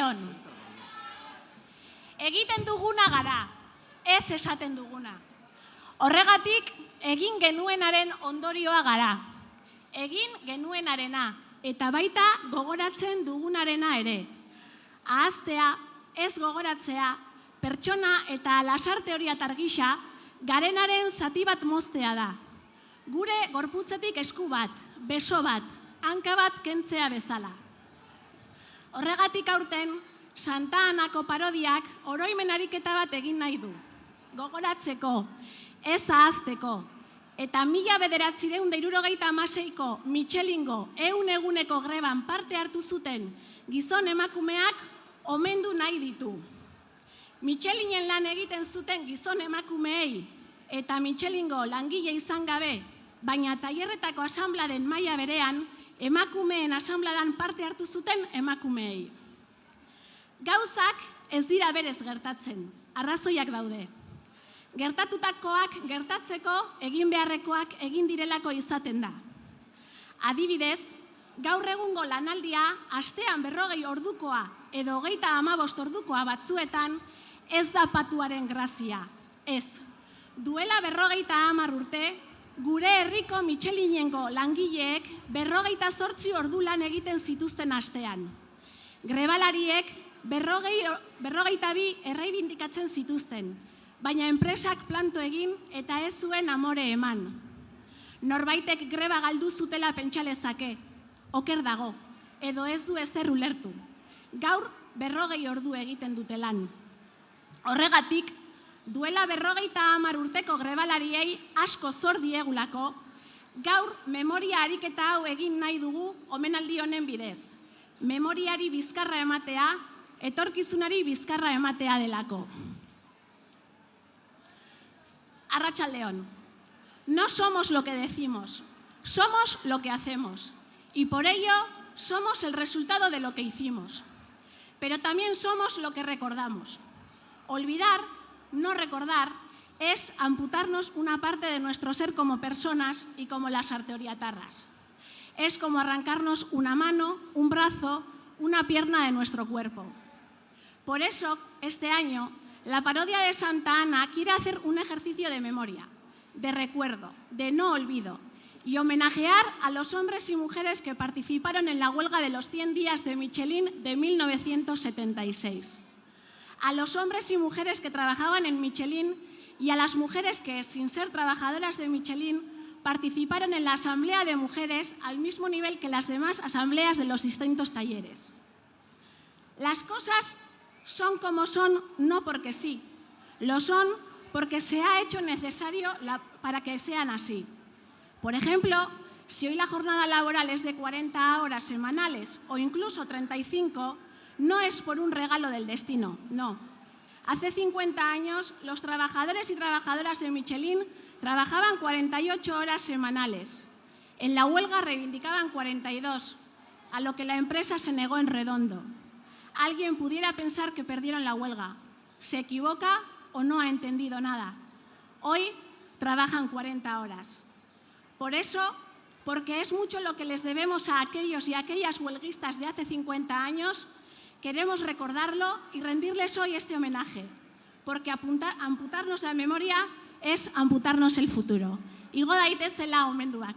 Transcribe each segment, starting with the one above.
Arratsaldeon. Egiten duguna gara, ez esaten duguna. Horregatik, egin genuenaren ondorioa gara. Egin genuenarena, eta baita gogoratzen dugunarena ere. Ahaztea, ez gogoratzea, pertsona eta lasarte hori atargisa, garenaren zati bat moztea da. Gure gorputzetik esku bat, beso bat, hanka bat kentzea bezala. Horregatik aurten, Santa Anako parodiak oroimen ariketa bat egin nahi du. Gogoratzeko, ez ahazteko, eta 1976ko Michelingo 100 eguneko greban parte hartu zuten gizon emakumeak omendu nahi ditu. Michelinen lan egiten zuten gizon emakumeei eta Michelingo langile izan gabe, baina tailerretako asanbladen maila berean, emakumeen asanbladan parte hartu zuten emakumeei. Gauzak ez dira berez gertatzen, arrazoiak daude. Gertatutakoak gertatzeko egin beharrekoak egin direlako izaten da. Adibidez, gaur egungo lanaldia astean 40 ordukoa edo 35 ordukoa batzuetan ez da patuaren grazia. Ez, duela 50 urte, gure herriko Michelinengo langileek 48 ordu lan egiten zituzten astean. Grebalariek 42 erreibindikatzen zituzten, baina enpresak planto egin eta ez zuen amore eman. Norbaitek greba galdu zutela pentsa lezake, oker dago, edo ez du ezer ulertu. Gaur 40 ordu egiten dute lan. Horregatik, duela 50 urteko grebalariei asko zor diegulako, gaur memoria ariketa hau egin nahi dugu omenaldi honen bidez. Memoriari bizkarra ematea, etorkizunari bizkarra ematea delako. Arratsaldeon. No somos lo que decimos, somos lo que hacemos. Y por ello somos el resultado de lo que hicimos. Pero también somos lo que recordamos. Olvidar, no recordar, es amputarnos una parte de nuestro ser como personas y como las arteoriatarras. Es como arrancarnos una mano, un brazo, una pierna de nuestro cuerpo. Por eso, este año, la parodia de Santa Ana quiere hacer un ejercicio de memoria, de recuerdo, de no olvido, y homenajear a los hombres y mujeres que participaron en la huelga de los 100 días de Michelin de 1976. A los hombres y mujeres que trabajaban en Michelin y a las mujeres que, sin ser trabajadoras de Michelin, participaron en la asamblea de mujeres al mismo nivel que las demás asambleas de los distintos talleres. Las cosas son como son no porque sí, lo son porque se ha hecho necesario para que sean así. Por ejemplo, si hoy la jornada laboral es de 40 horas semanales o incluso 35, no es por un regalo del destino, no. Hace 50 años, los trabajadores y trabajadoras de Michelin trabajaban 48 horas semanales. En la huelga reivindicaban 42, a lo que la empresa se negó en redondo. Alguien pudiera pensar que perdieron la huelga. Se equivoca o no ha entendido nada. Hoy trabajan 40 horas. Por eso, porque es mucho lo que les debemos a aquellos y aquellas huelguistas de hace 50 años, queremos recordarlo y rendirles hoy este homenaje. Porque amputarnos la memoria es amputarnos el futuro. Igo daitezela omenduak.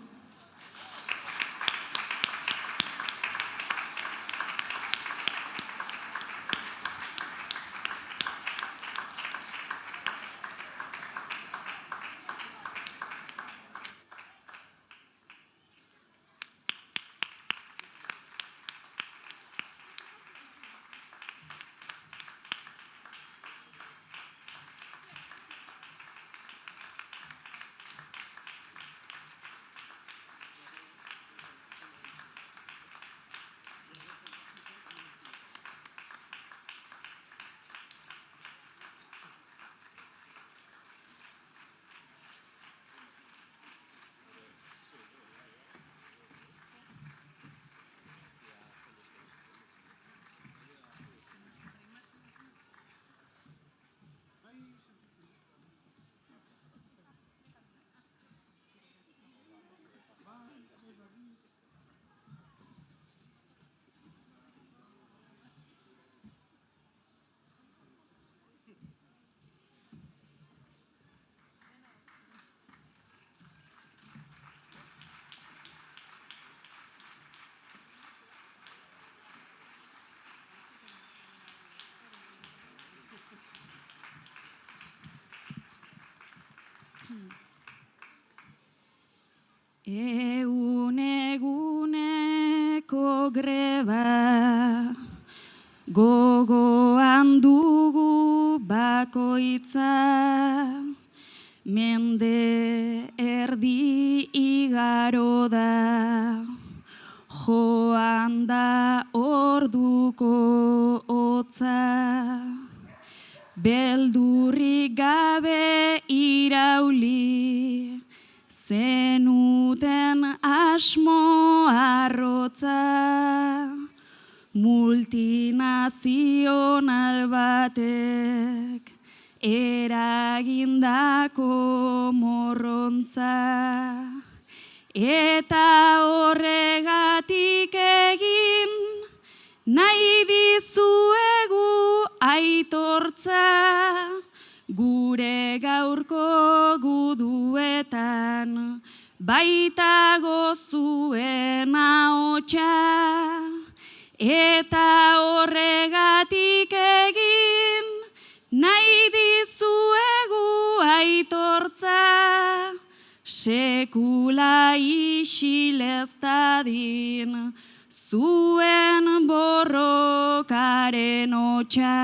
Eguneko greba, gogoan dugu bakoitza, mende erdi igaro da, joan da orduko hotza, beldurrik gabe irauli, zenuten asmo arrotza, multinazional batek eragindako morrontza, eta horregatik egin nahi dizuegu aitortza, gure gaurko guduetan baita gozuen ahotsa, eta horregatik egin nahi dizuegu aitortza, sekula isil ez dadin zuen borrokaren hotsa.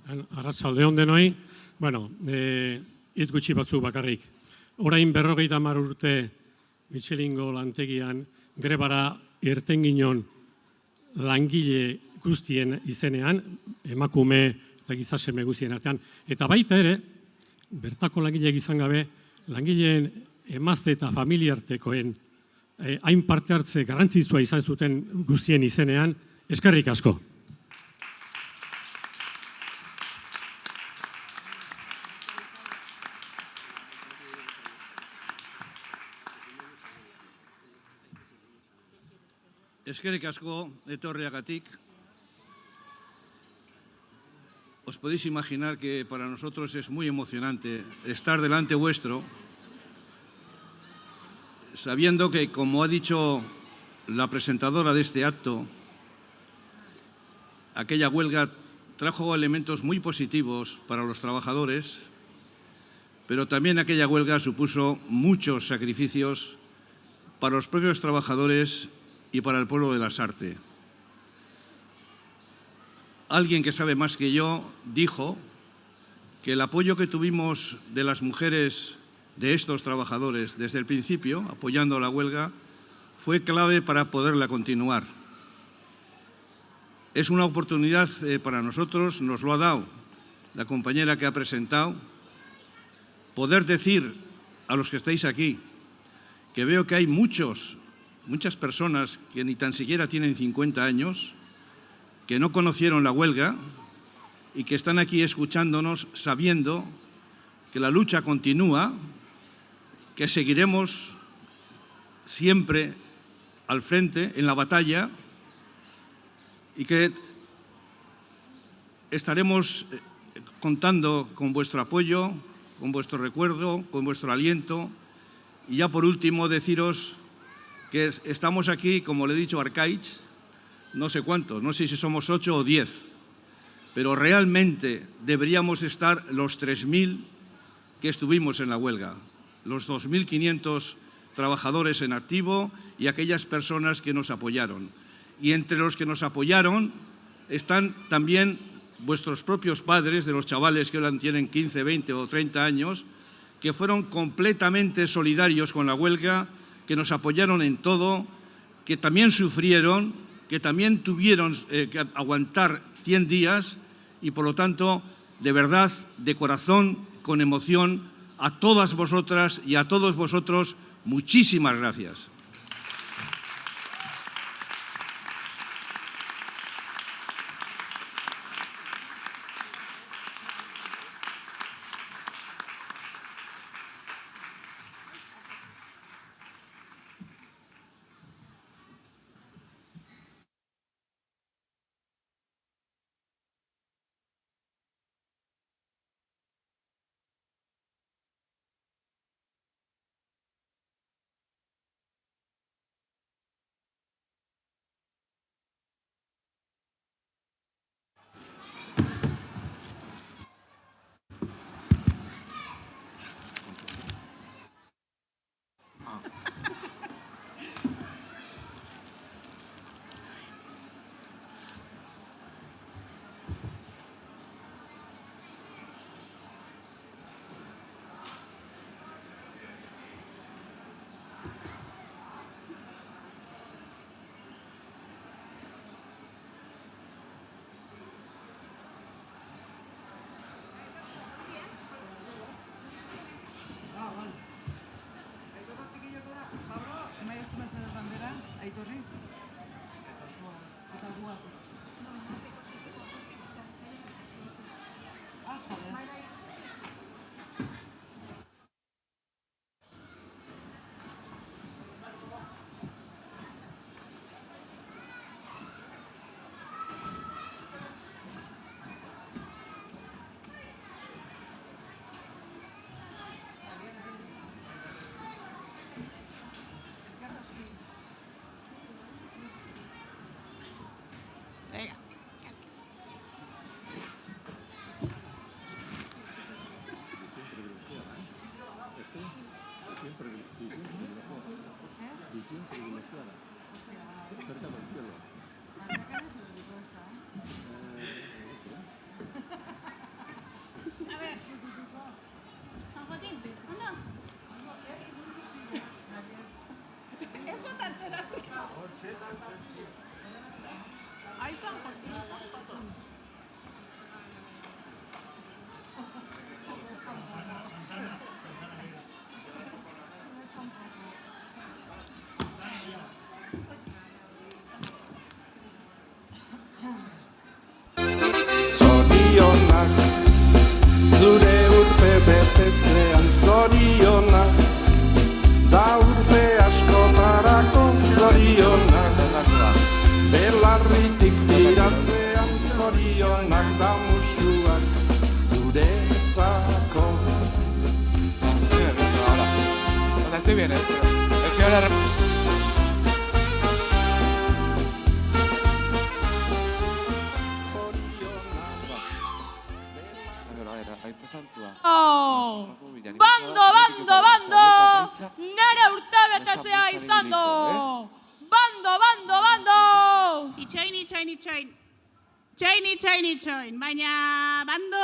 Arratsaldeon denoi, hitz gutxi batzuk bakarrik. Orain 50 urte Michelingo lantegian grebara irten ginen langile guztien izenean, emakume eta gizaseme guztien artean, eta baita ere, bertako langileak izan gabe, langileen emazte eta familiartekoen hain parte hartze garrantzitsua izan zuten guztien izenean, eskerrik asko. Eskerrik asko etorriagatik. Os podéis imaginar que para nosotros es muy emocionante estar delante vuestro, sabiendo que, como ha dicho la presentadora de este acto, aquella huelga trajo elementos muy positivos para los trabajadores, pero también aquella huelga supuso muchos sacrificios para los propios trabajadores y para el pueblo de Lasarte. Alguien que sabe más que yo dijo que el apoyo que tuvimos de las mujeres de estos trabajadores desde el principio, apoyando la huelga, fue clave para poderla continuar. Es una oportunidad para nosotros, nos lo ha dado la compañera que ha presentado, poder decir a los que estáis aquí que veo que hay muchas personas que ni tan siquiera tienen 50 años, que no conocieron la huelga y que están aquí escuchándonos sabiendo que la lucha continúa, que seguiremos siempre al frente en la batalla y que estaremos contando con vuestro apoyo, con vuestro recuerdo, con vuestro aliento. Y ya por último deciros que estamos aquí, como le he dicho a Arcaich, no sé cuántos, no sé si somos 8 o 10, pero realmente deberíamos estar los 3.000 que estuvimos en la huelga, los 2.500 trabajadores en activo y aquellas personas que nos apoyaron. Y entre los que nos apoyaron están también vuestros propios padres de los chavales que ahora tienen 15, 20 o 30 años, que fueron completamente solidarios con la huelga, que nos apoyaron en todo, que también sufrieron, que también tuvieron que aguantar 100 días y, por lo tanto, de verdad, de corazón, con emoción, a todas vosotras y a todos vosotros, muchísimas gracias. Zorionak, zure urte betetzean zorionak, da urte askotarako zorionak, belarritik tiratzean zorionak, da musuak zuretzako. Estoy bien, es que ahora... Bando! Nere urte betetzea izando! Bando! Itxoin. Baina, bando,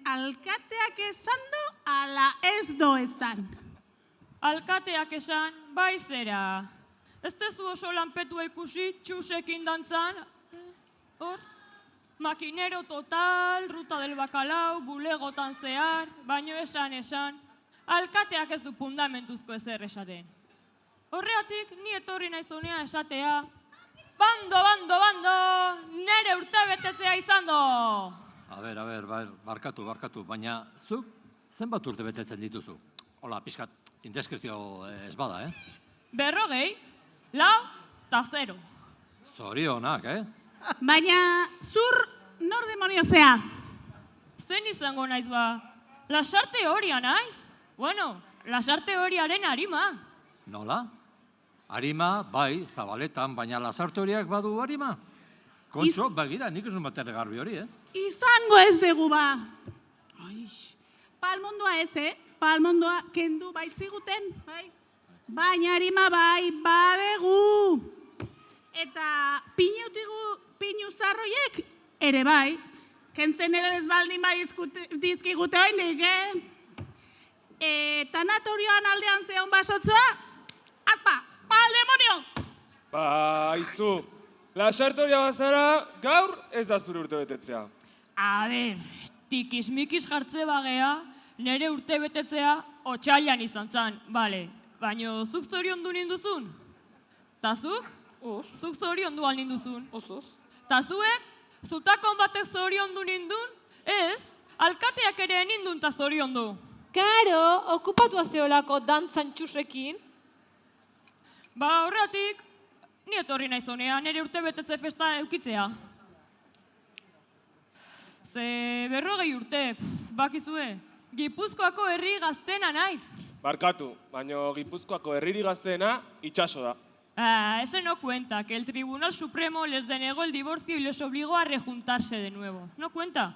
alkateak esan du, ala ez do esan. Alkateak esan, bai zera. Ez tezu oso lanpetua ikusi txusekin dantzan? Hor? Makinero total, ruta del bakalau, bulegotan zehar, baino esan, alkateak ez du fundamentuzko ezer esaten. Horregatik, ni etorri naizunea esatea, bando, nere urte betetzea izando! A ber, barkatu, baina zuk zenbat urte betetzen dituzu? Hola, pixkat, indeskrizio ez bada, 40, 4 eta 0. Zorionak, Baina, zur nor demonio zea? Zen izango naiz ba? Lasarte horia naiz? Bueno, lasarte horiaren arima. Nola? Arima, bai, zabaletan, baina lasarte horiak badu arima? Kontxo, bagira, nik esun bat garbi hori, Izango ez dugu ba. Palmondoa ez, Palmondoa kendu baitziguten, bai. Baina arima bai, badegu. Eta pinu zarroiek ere bai. Kentzen ere ez baldin bai dizkigute oindik, Tanatorioan aldean zehon basotzoa, azpa, pal demonio! Ba, izu, lasartoria bazara, gaur ez da zure urte betetzea. A ber, tikismikis jartze bagea, nire urte betetzea otsailan izan zan, bale. Baina zuk zoriondu ninduzun? Ta zuk? Zuk zoriondu al ninduzun? Ta zuek? Zutakon batek zoriondu nindun? Ez, alkateak ere nindun ta zoriondu. Karo, okupatua zeolako dantzan txusekin. Ba, horretik, ni etorri naiz honea, nire urte betetze festa eukitzea. Ze 40 urte, bakizue, Gipuzkoako herri gaztena naiz. Barkatu, baina Gipuzkoako herriri gazteena itxaso da. Ese no cuenta, que el Tribunal Supremo les denegó el divorcio y les obligó a rejuntarse de nuevo. ¿No cuenta?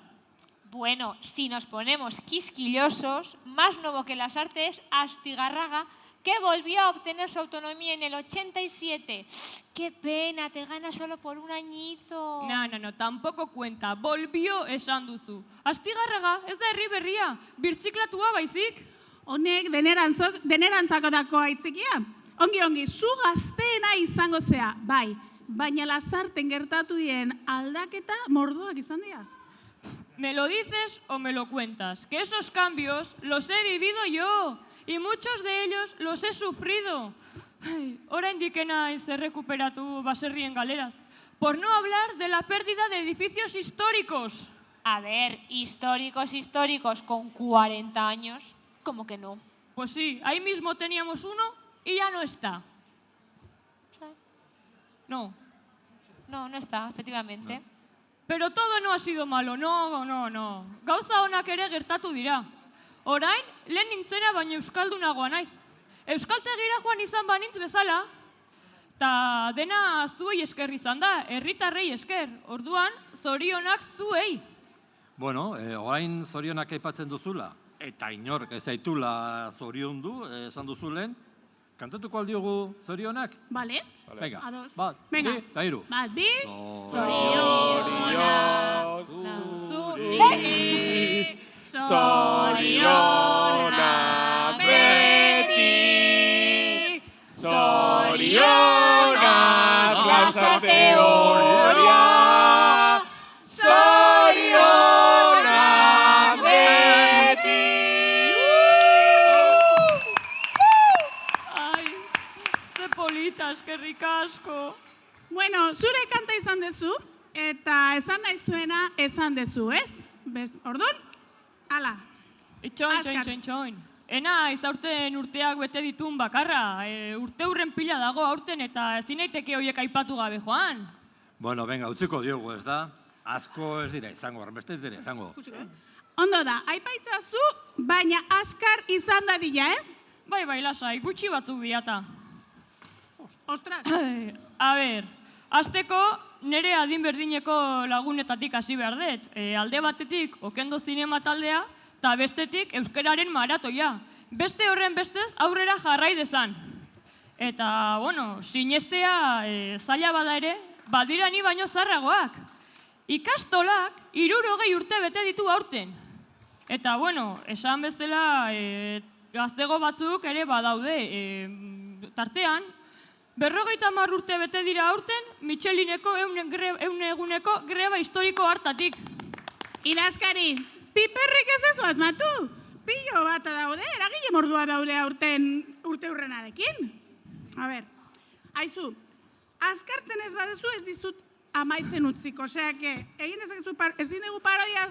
Bueno, si nos ponemos quisquillosos, más nuevo que las artes, Astigarraga, que volvió a obtener su autonomía en el 87. ¡Qué pena! Te gana solo por un añito. No, tampoco cuenta. Volvió esan duzu. Astigarraga, ez da herri berria, birtziklatua baizik. Honek denerantzako dako aitzikia. Ongi, zu gazteena izango zea, bai. Baina Lasarten gertatu dien aldaketa mordoak izan dira. ¿Me lo dices o me lo cuentas? Que esos cambios los he vivido yo. Y muchos de ellos los he sufrido. Oraindik naiz errekuperatu baserrien galeraz. Por no hablar de la pérdida de edificios históricos. A ver, históricos con 40 años, ¿cómo que no? Pues sí, ahí mismo teníamos uno y ya no está. No. No está, efectivamente. No. Pero todo no ha sido malo, no. Gauza onak ere gertatu dira. Orain, lehen nintzena baina euskaldunagoa naiz. Euskaltegira joan izan banintz bezala, eta dena zuei esker izan da, herritarrei esker. Orduan, zorionak zuei. Bueno, orain zorionak aipatzen duzula, eta inork ez zaitula zoriondu, esan duzulen, kantatuko aldiogu zorionak? Bale. Venga, Ados. bat, bi, eta hiru. Bat, bi. Zorionak zuri. Zorionak beti. Zorionak Lasarte horia. Zorionak beti. Ai, ze polita, eskerrik asko. Bueno, zure kanta izan dezu, eta esan nahi zuena esan dezu, ez? Orduan, ala. Itxoin. Ena, aurten urteak bete ditun bakarra. Urte hurren pila dago aurten eta ezin naiteke horiek aipatu gabe joan. Bueno, venga, utziko diogu, ez da? Asko ez dira izango, beste ez dira izango. Ondo da, aipaitzazu, baina askar izan dadila, Bai, lasai, gutxi batzuk diata. Ostras. A ber, hasteko nire adin berdineko lagunetatik hasi behar dut. Alde batetik Okendo Zinema taldea, eta bestetik euskararen maratoia. Beste horren bestez aurrera jarrai dezan. Eta, bueno, sinestea zaila bada ere, badira ni baino zarragoak. Ikastolak 60 urte bete ditu aurten. Eta, bueno, esan bezala gaztego batzuk ere badaude. Tartean, 50 urte bete dira aurten, Michelineko 100 eguneko greba historiko hartatik. Idazkari, piperrik ez ezu asmatu. Pillo bat daude, eragile mordua daude aurten urte hurrenarekin. A ber, aizu, askartzen ez badezu ez dizut amaitzen utziko. Osea, egin dezakezu ezin dugu parodia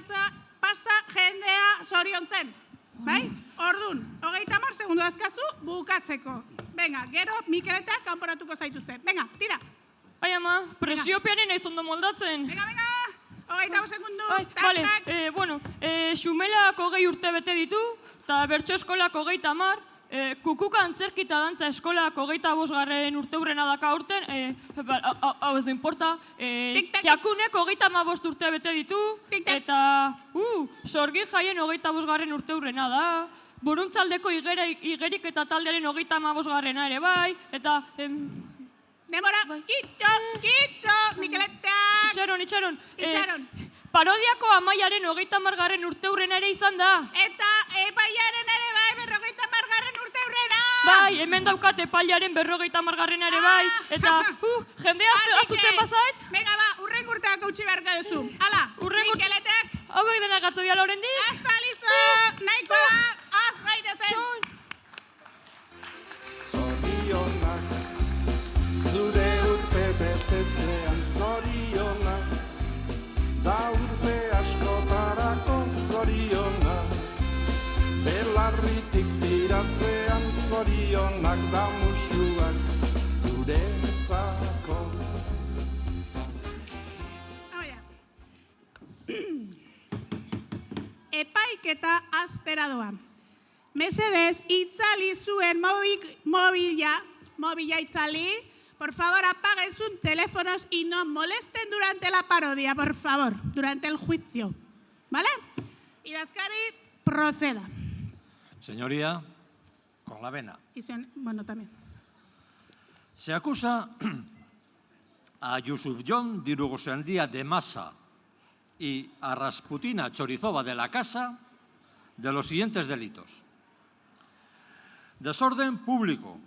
pasa jendea zoriontzen. Bai? Ordun, 30 segundu azkazu bukatzeko. Venga, gero Mikeletak kanporatuko zaituzte. Venga, tira. Ai ama, presiopearen naiz ondo moldatzen. Venga, 30 segundu. Vale, bueno, xumelak 20 urte bete ditu, eta bertso eskolak 30, kukuka antzerkita dantza eskolak 25 urte hurrena daka urten, hau ez du importa, txakunek 35 urte bete ditu, eta sorgin jaien 25 urte hurrena da, buruntzaldeko igerik eta taldearen 35 ere bai, eta... Demora, kitto, Mikeletak! Itxaron. Parodiako Amaiaren 30 urte hurrena ere izan da. Eta epaiaren ere bai, Bai, hemen daukat epailaren 50. ere bai, eta jendea atutzen bazait. Venga, ba, urrengo urteak hautsi beharko duzu. Hala, Mikeletek. Hauek denak atzo diala horrendik. Hasta listo, nahiko da, az gaitezen. Zorionak, zure urte betetzean zorionak, da urte askotarako zorionak, belarritik tiratzean zorionak da musuak zuretzako. Epaiketa astera doa. Mesedez, itzali zuen mobila itzali. Por favor, apague sus teléfonos y no molesten durante la parodia, por favor, durante el juicio. ¿Vale? Idazkari, proceda. Señoría, con la vena. Bueno, también. Se acusa a Yusufjon Dirugosandía de Masa y a Rasputina Chorizova de la Casa de los siguientes delitos. Desorden público,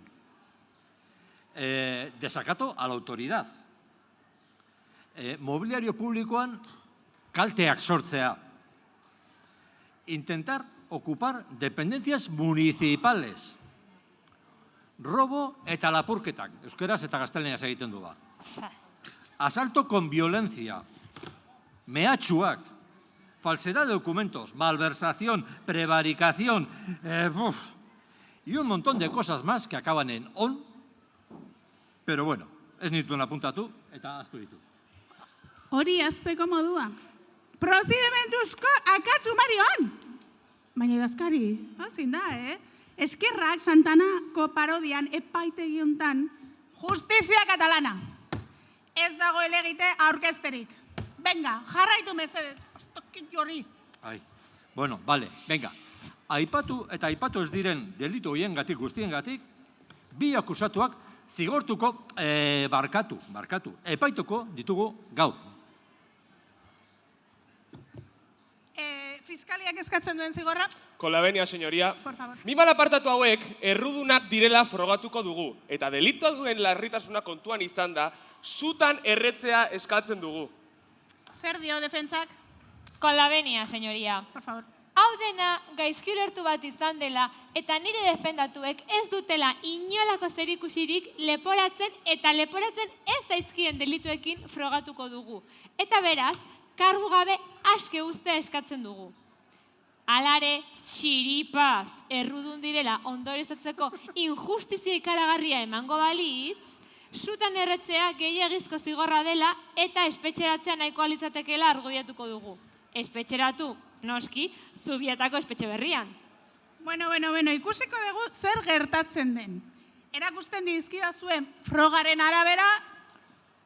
desacato a la autoridad, mobiliario publikoan kalteak sortzea, intentar ocupar dependencias municipales, robo eta lapurketak, euskeraz eta gaztelaniaz egiten du ba. Asalto con violencia, mehatxuak, falsedad de documentos, malversación, prevaricación, y un montón de cosas más que acaban en on, pero bueno, ez nituen apuntatu eta aztu ditu. Hori azteko modua. Prozidementuzko akatzu marion! Baina idazkari, zin da, Eskerrak Santanako parodian epaitegi hontan justizia katalana. Ez dago elegite aurkezterik. Venga, jarraitu mesedez. Ostokin jori. Bueno, vale, venga. Aipatu eta aipatu ez diren delitu hoiengatik guztiengatik, bi akusatuak zigortuko, barkatu, epaituko ditugu gaur. Fiskaliak eskatzen duen zigorra. Con la venia, señoría. Por favor. Bi malapartatu hauek errudunak direla frogatuko dugu. Eta delitua duen larritasuna kontuan izan da, zutan erretzea eskatzen dugu. Zer dio defentsak? Con la venia, señoría. Por favor. Hau dena gaizki ulertu bat izan dela eta nire defendatuek ez dutela inolako zerikusirik leporatzen eta leporatzen ez zaizkien delituekin frogatuko dugu. Eta beraz, kargu gabe aske uztea eskatzen dugu. Alare, xiripaz, errudun direla ondorizatzeko injustizia ikaragarria emango balitz, zutan erretzea gehiagizko zigorra dela eta espetxeratzea nahiko alitzatekeela argudiatuko dugu. Espetxeratu, noski, Zubietako espetxe berrian. Bueno, ikusiko dugu zer gertatzen den. Erakusten dizkidazuen frogaren arabera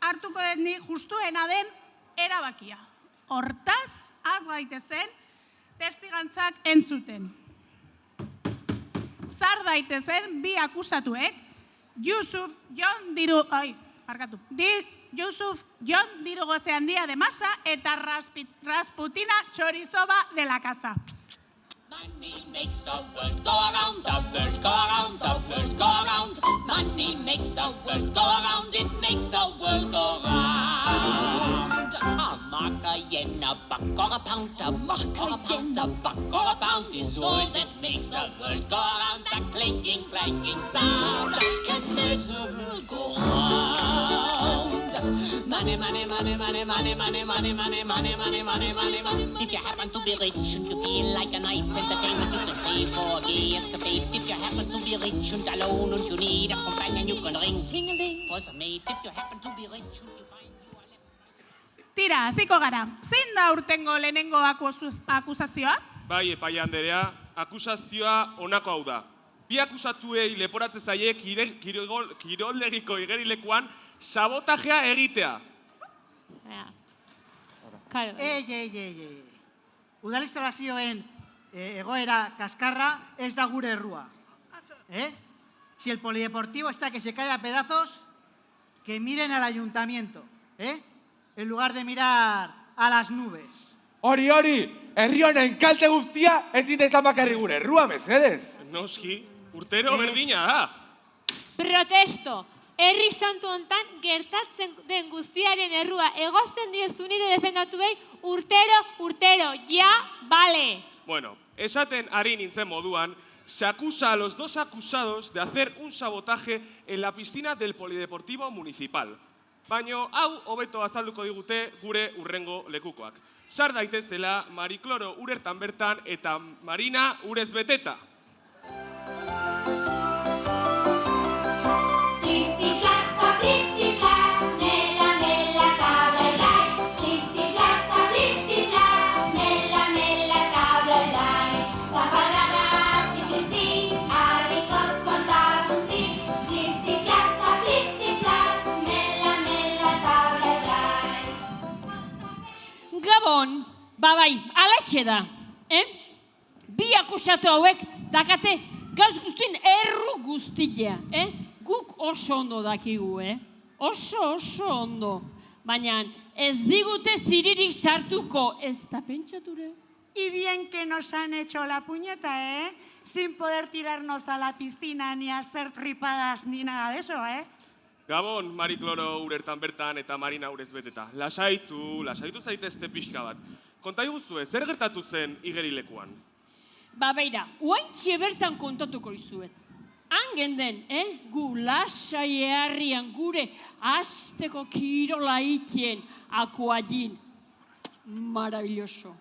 hartuko den ni justuena den erabakia. Hortaz, az gaitezen, testigantzak entzuten. Zar daitezen bi akusatuek, Yusuf Jon Dirugosandía de Masa eta Rasputina Chorizova de la Casa. Money makes the world go around, the world go around, the world go around. Money makes the world go around, it makes the world go round. A mark, a yen, a buck, or a pound, a mark, or a pound, a buck, or a pound is all that makes the world go around. The clinking, clanking sound that makes the world go round. Money, money, money, money, money, money, money, money, money, money, money, money, money. If you happen to be rich and you feel like a nice entertainment, you can pay for the escapade. If you happen to be rich and alone and you need a companion, you can ring ting-a-ling for some mate. If you happen to be rich and you find you are left... Tira, hasiko gara. Zein da urtengo lehenengo akusazioa? Bai, epaia anderea, akusazioa honako hau da. Bi akusatuei leporatzen zaie kiroldegiko igerilekuan sabotajea egitea. Udal instalazioen egoera kaskarra ez da gure errua. Si el polideportivo está que se cae a pedazos, que miren al ayuntamiento, en lugar de mirar a las nubes. Hori, herri honen kalte guztia ez dita izan bakarri gure errua, mesedez. Noski, Urtero berdina da. Protesto! Herri santu hontan gertatzen den guztiaren errua egozten diozu nire defendatuei urtero, ja, bale. Bueno, esaten ari nintzen moduan, se acusa a los dos acusados de hacer un sabotaje en la piscina del Polideportivo Municipal. Baina hau hobeto azalduko digute gure urrengo lekukoak. Sar daitezela Marikloro urertan bertan eta Marina urez beteta. Gabon, bai, alaxe da, Bi akusatu hauek dakate gauz guztien erru guztia, Guk oso ondo dakigu, Oso ondo. Baina ez digute ziririk sartuko, ez da pentsature. Y bien que nos han hecho la puñeta, Sin poder tirarnos a la piscina ni hacer tripadas ni nada de eso, Gabon, Marikloro urertan bertan eta Marina urez beteta. Lasaitu zaitezte pixka bat. Konta iguzue, zer gertatu zen igerilekuan? Beira, oaintxe bertan kontatuko izuet. Han den, gu lasai herrian gure asteko kirola itien akuagin. Maravilloso.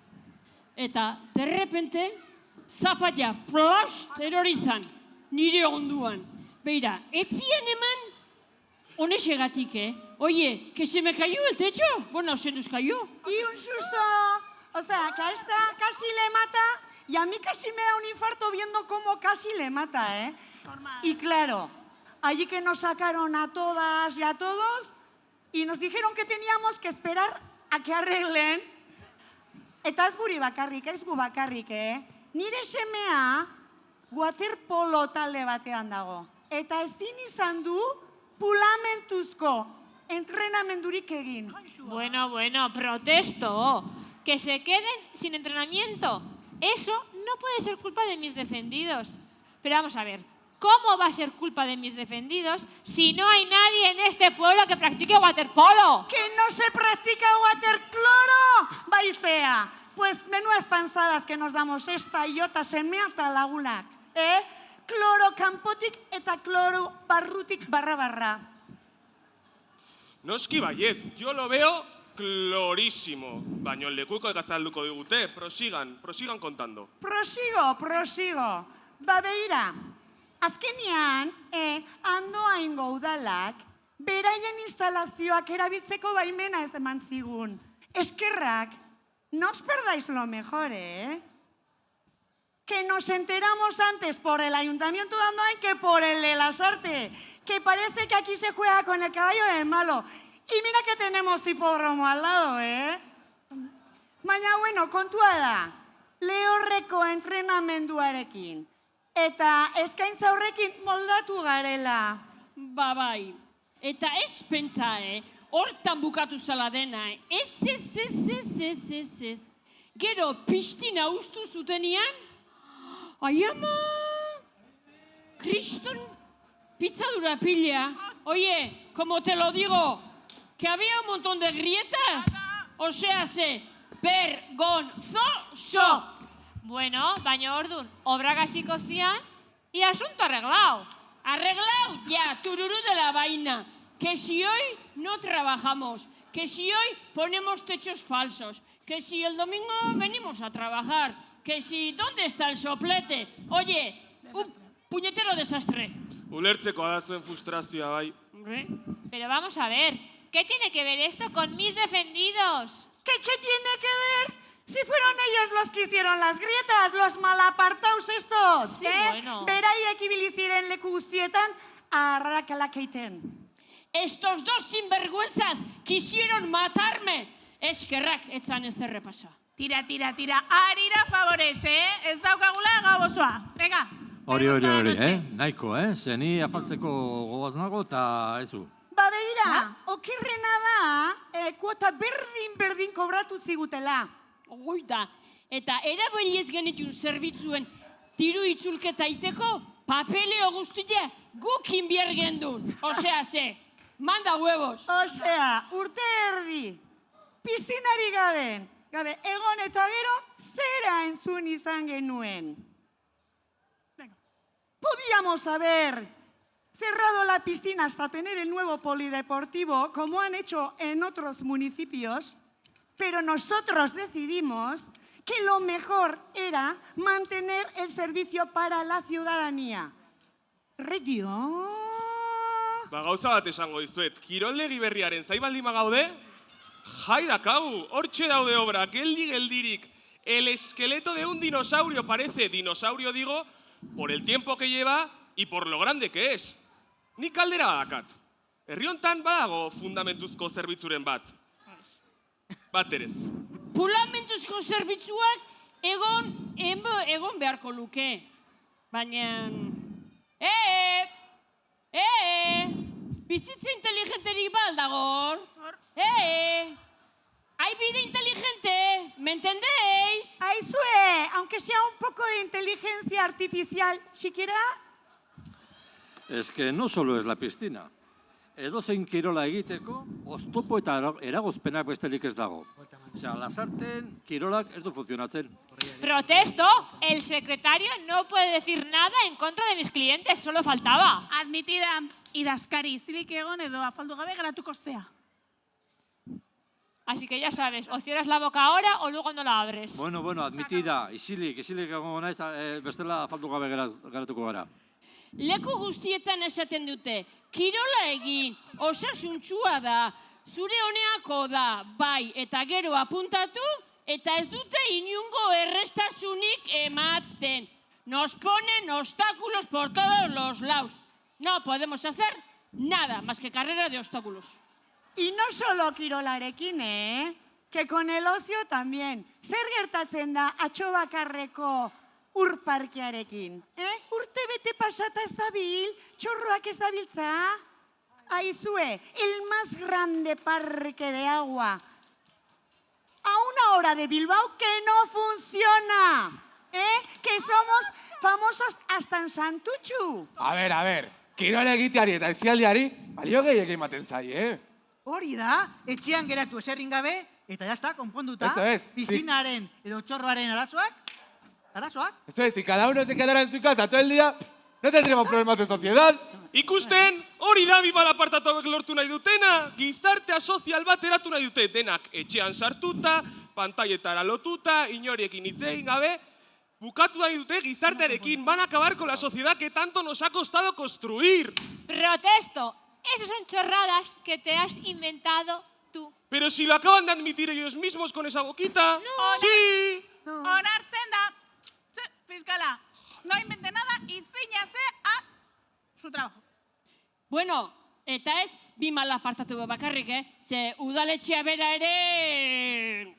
Eta, derrepente, zapatila plast erorizan, nire onduan. Beira, etzien eman, honexegatik, Oye, que se me cayó el techo. Bueno, se nos cayó. Y un susto. O sea, que a esta casi le mata y a mí casi me da un infarto viendo cómo casi le mata, Normal. Y claro, allí que nos sacaron a todas y a todos y nos dijeron que teníamos que esperar a que arreglen. Eta ez guri bakarrik, ez gu bakarrik, Nire semea waterpolo talde batean dago. Eta ezin izan du pulamentuzko entrenamendurik egin. Bueno, protesto. Que se queden sin entrenamiento. Eso no puede ser culpa de mis defendidos. Pero vamos a ver, ¿cómo va a ser culpa de mis defendidos si no hay nadie en este pueblo que practique waterpolo? ¡Que no se practica watercloro! Baizea, pues menudas panzadas que nos damos esta iota semea eta lagunak. Kloro kanpotik eta kloro barrutik barra. Noski baiez, yo lo veo clarísimo. Baina lekuko azalduko digute, prosigan kontando. Prosigo. Beira, azkenean, Andoaingo udalak, beraien instalazioak erabiltzeko baimena ez eman zigun. Eskerrak, no os perdáis lo mejor, Que nos enteramos antes por el Ayuntamiento de Andoain que por el de Lasarte, que parece que aquí se juega con el caballo del malo. Y mira que tenemos hipódromo al lado, Baina, bueno, kontua da, lehorreko entrenamenduarekin. Eta eskaintza horrekin moldatu garela. Bai, eta ez pentsa, hortan bukatu zala dena, Ez. Gero pistina ustu zutenian, ai ama, kriston pizzadura pila. Oye, como te lo digo, que había un montón de grietas, o sea, vergonzoso. Bueno, baina ordun, obra gasiko zian y asunto arreglado. Arreglado ya, tururú de la vaina. Que si hoy no trabajamos, que si hoy ponemos techos falsos, que si el domingo venimos a trabajar, que si ¿dónde está el soplete? Oye, un puñetero desastre. Ulertzeko da zuen frustrazioa bai. Pero vamos a ver, ¿qué tiene que ver esto con mis defendidos? ¿Qué tiene que ver? Si fueron ellos los que hicieron las grietas, los malapartaus estos, Sí, bueno. Beraiek ibili ziren leku guztietan arrakalak egiten. Estos dos sinvergüenzas quisieron matarme. Eskerrak etzan ez repasa. Tira. Arira favorez, Ez daukagula gau osoa. Venga. Hori, nahiko, Zeni afaltzeko gogoz nago eta ezu. Beira, okerrena da, kuota berdin kobratu zigutela. Oida, eta erabiliz genitun zerbitzuen diru itzulketa iteko, papeleo guztia gukin bier gendun. Osea, ze, manda huevos. Osea, urte erdi, piztinari gabe, egon eta gero, zera entzun izan genuen. Podíamos haber cerrado la piscina hasta tener el nuevo polideportivo, como han hecho en otros municipios, pero nosotros decidimos que lo mejor era mantener el servicio para la ciudadanía. Regio? Gauza bat esango dizuet, kiroldegi berriaren zaibaldima gaude, jai dakagu, hortxe daude obra, geldirik. El esqueleto de un dinosaurio parece, dinosaurio digo, por el tiempo que lleva y por lo grande que es. Nik kaldera badakat. Herri hontan badago fundamentuzko zerbitzuren bat. Baterez. Fundamentuzko zerbitzuak egon beharko luke. Baina... Bizitza inteligenterik baldago. Hay vida inteligente, ¿me entendéis? Aizue, aunque sea un poco de inteligencia artificial, siquiera... Es que no solo es la piscina. Edozein kirola egiteko, oztopo eta eragozpenak besterik ez dago. Osea, lasarten kirolak ez du funtzionatzen. Protesto, el secretario no puede decir nada en contra de mis clientes, solo faltaba. Admitida, idazkari, zilik egon edo afaldu gabe geratuko zea. Así que ya sabes, o cierras la boca ahora o luego no la abres. Bueno, admitida, isilik egongo naiz, bestela afaldu gabe geratuko gara. Leku guztietan esaten dute, kirola egin, osasuntsua da, zure honeako da, bai, eta gero apuntatu, eta ez dute inungo errestasunik ematen. Nos ponen obstáculos por todos los lados. No podemos hacer nada más que carrera de obstáculos. Y no solo kirolarekin, que con el ocio también. Zer gertatzen da atxobakarreko urparkearekin? Urte bete pasata ez dabil, txorroak ez dabiltza. Aizue, el más grande parque de agua a una hora de Bilbao que no funciona. Que somos famosos hasta en Santutxu. A ver, kirola egiteari eta ezialdiari, balio gehiagin ematen zai, Hori da, etxean geratu eserrin gabe, eta jazta, konponduta, piscinaren edo txorroaren arazoak. Eso es, si cada uno se quedara en su casa todo el día, no tendríamos problemas de sociedad. Ikusten, hori da bimal apartatu hauek lortu nahi dutena, gizartea sozial bat eratu nahi dute, denak etxean sartuta, pantaietara lotuta, inoriekin hitz egin gabe, bukatu nahi dute gizartearekin, van a acabar con la sociedad que tanto nos ha costado construir. Protesto. Esas son chorradas que te has inventado tú. Pero si lo acaban de admitir ellos mismos con esa boquita. No. Sí. Onartzen da. Fiskala, no invente nada y ciñase a su trabajo. Bueno, eta ez bi mal apartatu bakarrik, ze udaletxea bera ere...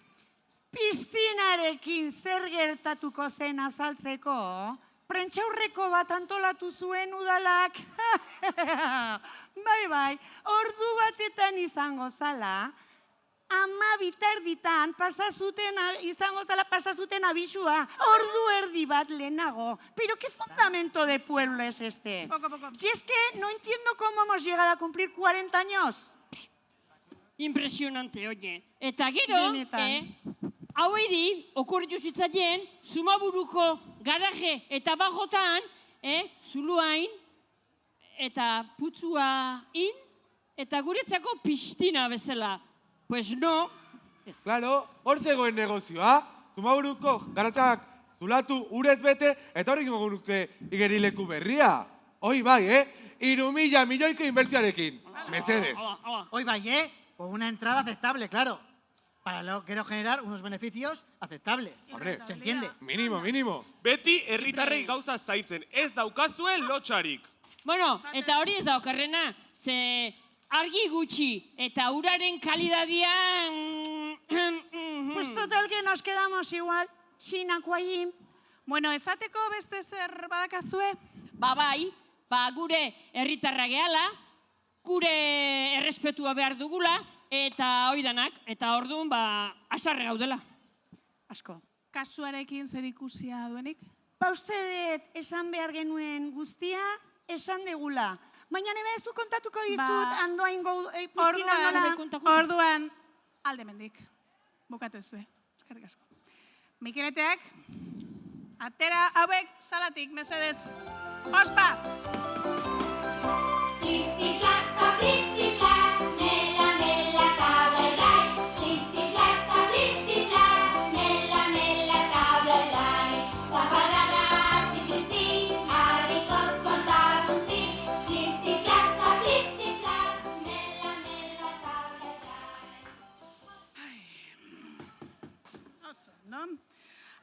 Piztinarekin zer gertatuko zen azaltzeko, prentxaurreko bat antolatu zuen udalak. Bai, ordu batetan izango zala, 12:00 pasazuten abisua, ordu erdi bat lehenago. Pero ¿qué fundamento de pueblo es este? Poco. Si es que no entiendo cómo hemos llegado a cumplir 40 años. Impresionante, oye. Eta gero, hau edi, okurritu zitzaien, Zumaburuko garaje eta bajotan, zuluain, eta putzuain, eta guretzako pistina bezala. Pues no. Claro, hor zegoen negozioa. Zumaburuko garatzak zulatu urez bete, eta hori gogunuke igerileku berria. Hoi bai, 3.000 milioiko inbertsioarekin. Mesedes. Hoi bai, con una entrada aceptable, claro. Para luego quiero generar unos beneficios aceptables. Hombre, ¿se entiende? Mínimo. Beti herritarrei gauza zaintzen, ez daukazuen lotxarik. Bueno, eta hori ez daukarrena, ze argi gutxi eta uraren kalidadia... Pues total que nos quedamos igual, sin aquaim. Bueno, esateko beste zer badakazue? Bai, gure herritarra gehala, gure errespetua behar dugula, eta oidanak, eta orduan, asarre gaudela. Asko. Kasuarekin zer ikusia duenik? uste dut esan behar genuen guztia esan degula. Baina nebe ez du kontatuko dizut andoain piztina nola... Orduan, alde mendik. Bukatu ezue. Eskerrik asko. Mikeleteak, atera hauek salatik, mesedez. Ospa! Plistikasta, plistikaz, mela, mela, tablelai. Plistikasta, plistikaz, mela, mela, tablelai. Zaparradas y plistik, harrikoz konta guzti. Plistikasta, plistikaz, mela, mela, tablelai.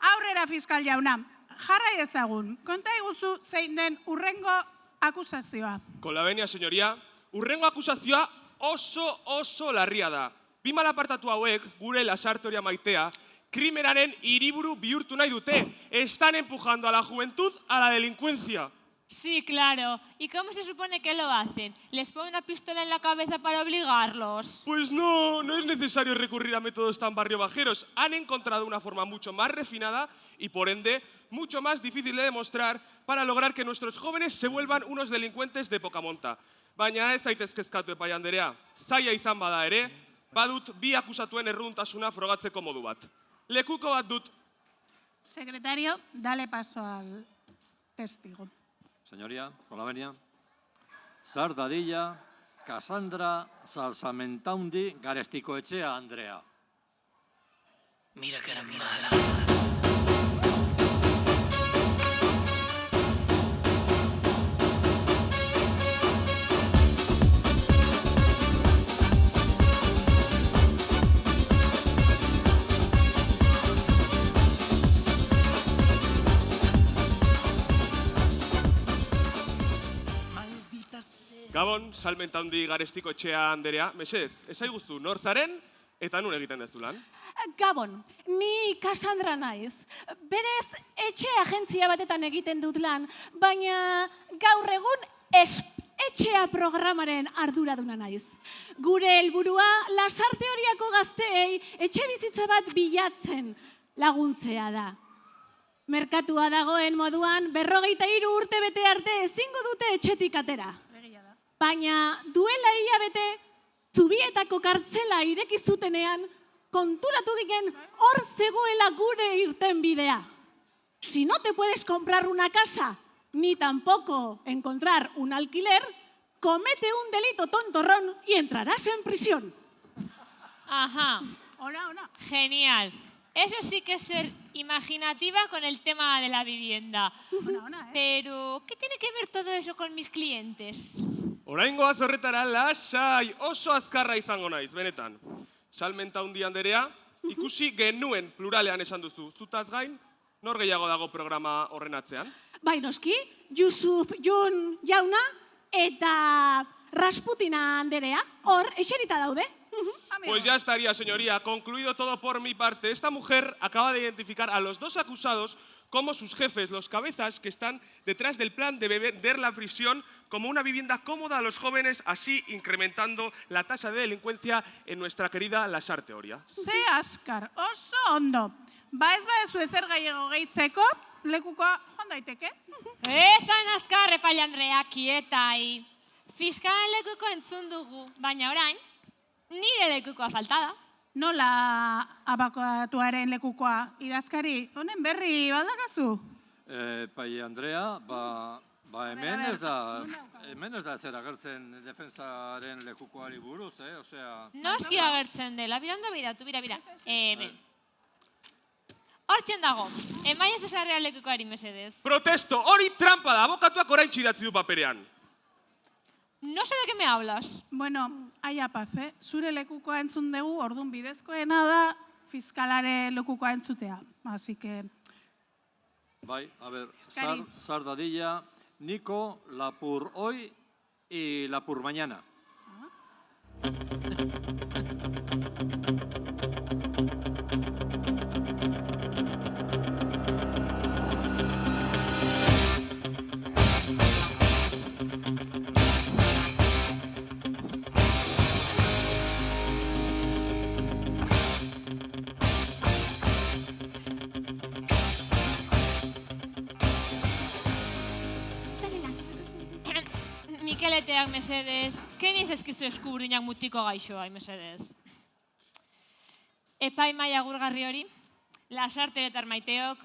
Aurrera fiskal jauna, jarrai ezagun, konta iguzu zein den urrengo akusazioa. Con la venia, señoría, urrengo akusazioa oso larria da. Bi malapartatu hauek, gure lasartoria maitea, krimenaren hiriburu bihurtu nahi dute. Están empujando a la juventud a la delincuencia. Sí, claro. ¿Y cómo se supone que lo hacen? ¿Les ponen una pistola en la cabeza para obligarlos? Pues no es necesario recurrir a métodos tan barriobajeros. Han encontrado una forma mucho más refinada y, por ende, mucho más difícil de demostrar para lograr que nuestros jóvenes se vuelvan unos delincuentes de poca monta. Baina ez zaitez kezkatu epai anderea. Zaila izan bada ere, badut bi akusatuen erruduntasuna frogatzeko modu bat. Lekuko bat dut. Secretario, dale paso al testigo. Señoría, con la venia. Sar dadila, Cassandra Salsamentaundi Garestikoetxea Andrea. Mira que era mala. Gabon, Salmentaundi Garestikoetxea anderea. Mesedez, esaiguzu nor zaren eta nun egiten dezu lan? Gabon, ni Cassandra naiz. Berez, etxe agentzia batetan egiten dut lan, baina gaur egun etxea programaren arduraduna naiz. Gure helburua lasarte horiako gazteei etxe bizitza bat bilatzen laguntzea da. Merkatua dagoen moduan 43 urte bete arte ezingo dute etxetik atera. Baina duela hilabete Zubietako kartzela ireki zutenean konturatu ginen hor zegoela gure irtenbidea. Si no te puedes comprar una casa, ni tampoco encontrar un alquiler, comete un delito tontorrón y entrarás en prisión. Ajá. Hola. Genial. Eso sí que es ser imaginativa con el tema de la vivienda. Pero, ¿qué tiene que ver todo eso con mis clientes? Oraingoaz horretara lasai, oso azkarra izango naiz, benetan. Salmentaundi anderea, ikusi genuen pluralean esan duzu. Zutaz gain, nor gehiago dago programa horren atzean? Bai noski, Yusuf Jun jauna eta Rasputina anderea, hor, eserita daude. Pues ya estaría, señoría. Concluido todo por mi parte. Esta mujer acaba de identificar a los dos acusados como sus jefes, los cabezas que están detrás del plan de vender la prisión como una vivienda cómoda a los jóvenes, así incrementando la tasa de delincuencia en nuestra querida Lasarte Oria. Ze askar, oso ondo. Ba ez badezu ezer gehiago gehitzeko, lekukoa joan daiteke. Esan azkar, epaile Andrea, kietai. Fiskalen lekuko entzun dugu, baina orain, nire lekukoa faltada. Nola abokatuaren lekukoa idazkari, honen berri baldakazu? Epaile Andrea, hemen ez da zer agertzen defensaren lekukoari buruz, osea... Noski agertzen dela, birando biratu, bira. Hortzen dago, emaiez ezarrea lekukoari mesedez. Protesto, hori trampa da, abokatuak orain txidatzi du paperean. No sé de qué me hablas. Bueno, aia paz, zure lekukoa entzun dugu, ordun bidezkoena da fiskalare lekukoa entzutea. Así que... Bai, a ver, Sar dadila, Nico, Lapur hoy y Lapur mañana. Lasaiak, mesedez. Keniz ezkizu eskuburdinak mutiko gaixoa, mesedez. Epaimaia gurgarri hori, Lasarte eta Armaiteok,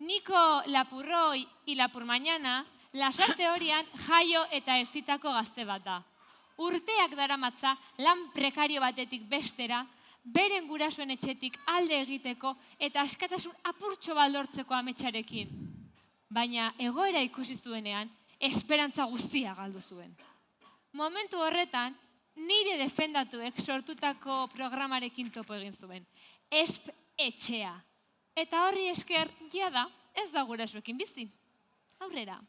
Niko Lapurroi y Lapur Mañana, Lasarte horian jaio eta ezitako gazte bat da. Urteak daramatza lan prekario batetik bestera, beren gurasoen etxetik alde egiteko eta askatasun apurtxo baldortzeko ametsarekin. Baina egoera ikusi zuenean, esperantza guztia galdu zuen. Momentu horretan, nire defendatuek sortutako programarekin topo egin zuen. Esp etxea. Eta horri esker, jada, ez da gurasoekin bizi. Aurrera.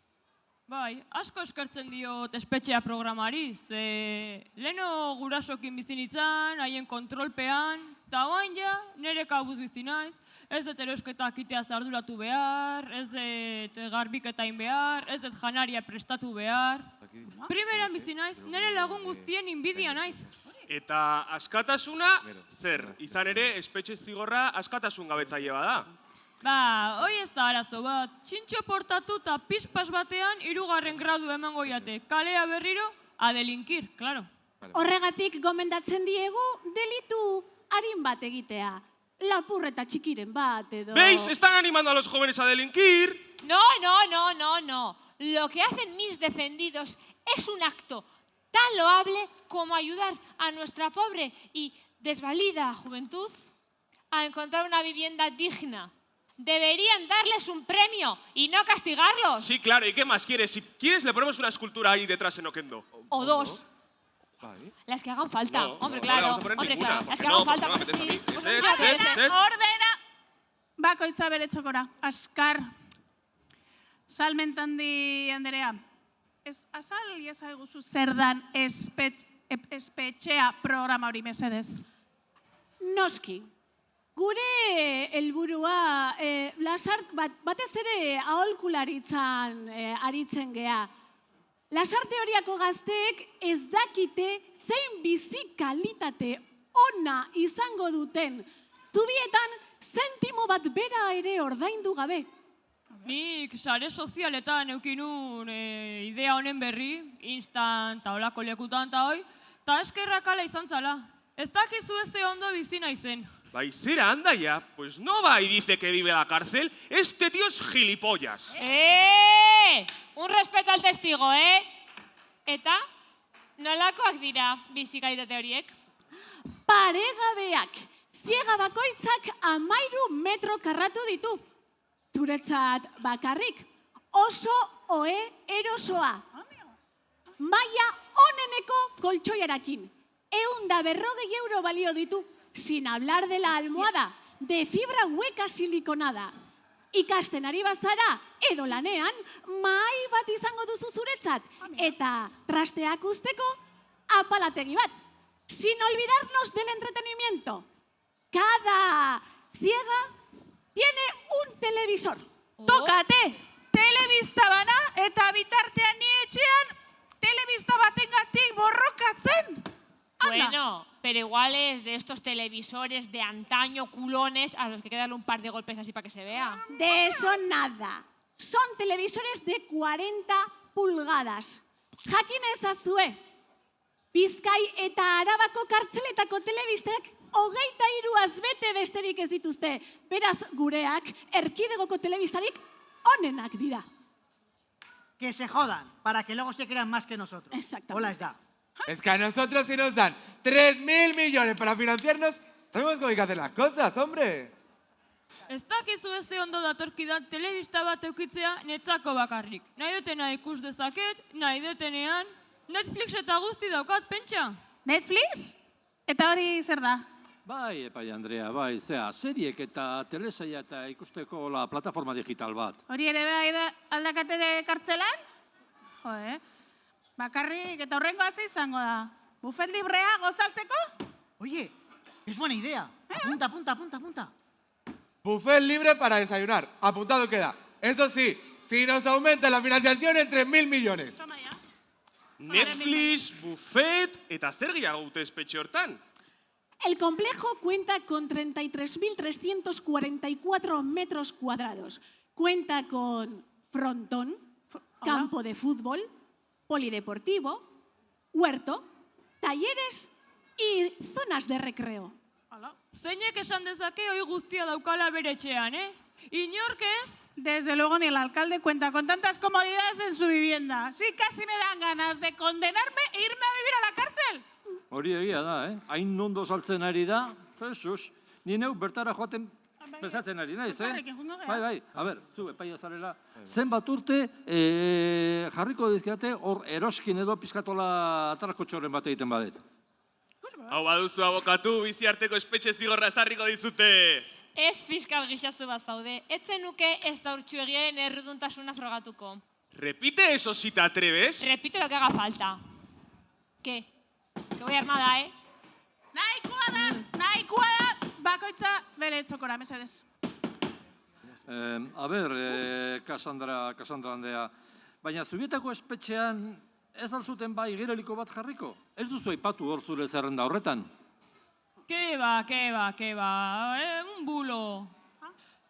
Bai, asko eskertzen diot espetxea programari, ze leno gurasokin bizi nintzen, haien kontrolpean, eta oain ja, nire kabuz bizi naiz, ez dut erosketak iteaz arduratu behar, ez dut garbiketain behar, ez dut janaria prestatu behar. Primeran bizi naiz, nire lagun guztien inbidia naiz. Eta askatasuna, zer? Izan ere, espetxe zigorra askatasun gabetzaile bada. Ba, hoi ez da arazo bat. Txintxo portatu eta pispas batean 3. gradu emango jate. Kalea berriro, a delinkir, claro. Horregatik gomendatzen diegu delitu arin bat egitea. Lapurreta txikiren bat edo... ¿Veis? Están animando a los jóvenes a delinquir. No. Lo que hacen mis defendidos es un acto tan loable como ayudar a nuestra pobre y desvalida juventud a encontrar una vivienda digna. Deberían darles un premio y no castigarlos. Sí, claro. ¿Y qué más quieres? Si quieres, le ponemos una escultura ahí detrás en Oquendo. O 2. Las que hagan falta. No, hombre, no claro. le vamos a poner Hombre, ninguna, claro. Las porque que hagan no, falta. porque no me Sí. metes a mí. Pues Ordena, bakoitza bere txokora. Askar. Salmentandi Anderea. Azal iezaguzu zer dan espetxea programa hori mesedez. Noski. Gure helburua batez ere aholkularitzan aritzen gea. Lasarte horiako gazteek ez dakite zein bizi kalitate ona izango duten. Zubietan zentimo bat bera ere ordaindu gabe. Nik sare sozialetan eukinun idea honen berri, Instan eta olako lekutan eta hoi, eta eskerrak ala izan zala. Ez dakizu ez ondo bizi naizen. Baizera, anda ya. Pues no va y dice que vive en la cárcel. Este tío es gilipollas. Un respeto al testigo, Eta, nolakoak dira bizi kalitate horiek? Paregabeak, ziega bakoitzak 13 metro karratu ditu. Zuretzat bakarrik, oso ohe erosoa. Maia oneneko koltsoiarakin. 140 euro balio ditu, sin hablar de la almohada, de fibra hueca siliconada. Ikasten ari bazara, edo lanean, mahai bat izango duzu zuretzat, eta trasteak usteko, apalategi bat. Sin olvidarnos del entretenimiento. Cada ciega tiene un televisor. Tokate, telebista bana eta bitartean ni etxean telebista batengatik borrokatzen. Bueno, pero igual es de estos televisores de antaño, culones, a los que hay que darle un par de golpes así para que se vea. De eso nada. Son televisores de 40 pulgadas. Jakin ezazue, Bizkai eta Arabako kartzeletako telebistek 23 bete besterik ez dituzte. Beraz, gureak erkidegoko telebistarik onenak dira. Que se jodan, para que luego se crean más que nosotros. Exactamente. Hola, está. Es que a nosotros si nos dan 3.000 millones para financiarnos, sabemos cómo hay que hacer las cosas, hombre. Ez dakizu ez ondo datorkidan telebista bat eukitzea netzako bakarrik. Nahi dutena ikus dezaket, nahi dutenean, Netflix eta guzti daukat, pentsa. Netflix? Eta hori zer da? Bai, epai Andrea, bai, seriek eta telesaia eta ikusteko la plataforma digital bat. Hori ere bai aldakate kartzelan? Jo, Bakarrik eta horrengo hazi izango da. Bufet librea gozaltzeko? Oye, es buena idea. Apunta. Buffet libre para desayunar. Apuntado queda. Eso sí, si nos aumenta la financiación en 3.000 millones. Netflix, buffet, eta zer gehiago dute espetxe hortan? El complejo cuenta con 33.344 metros cuadrados. Cuenta con frontón, campo de fútbol, polideportivo, huerto, talleres y zonas de recreo. Zeinek esan dezake hoi guztia daukala bere etxean, Inork ez? Desde luego ni el alcalde cuenta con tantas comodidades en su vivienda. Sí, casi me dan ganas de condenarme e irme a vivir a la cárcel. Hori egia da, Hain ondo saltzen ari da, Jesus, ni neu bertara joaten pesatzen ari naiz, Bai, a ber, zu epaia zarela. Zenbat urte jarriko dizkiate hor eroskin edo pizkatola atarako txoren bat egiten badet. Hau baduzu abokatu, bizi arteko espetxe zigorra ezarriko dizute. Ez fiskal gixazu bat zaude, etzen nuke ez da urtsuegien erruduntasuna frogatuko. Repite eso si te atreves. Repito lo que haga falta. ¿Qué? Que voy armada, Nahikoa da, bakoitza bere txokora, mesedez. A ber, Cassandra handea, baina zubietako espetxean ez alzuten bai gereliko bat jarriko? Ez duzu aipatu hor zure zerrenda horretan? Ke ba, un bulo.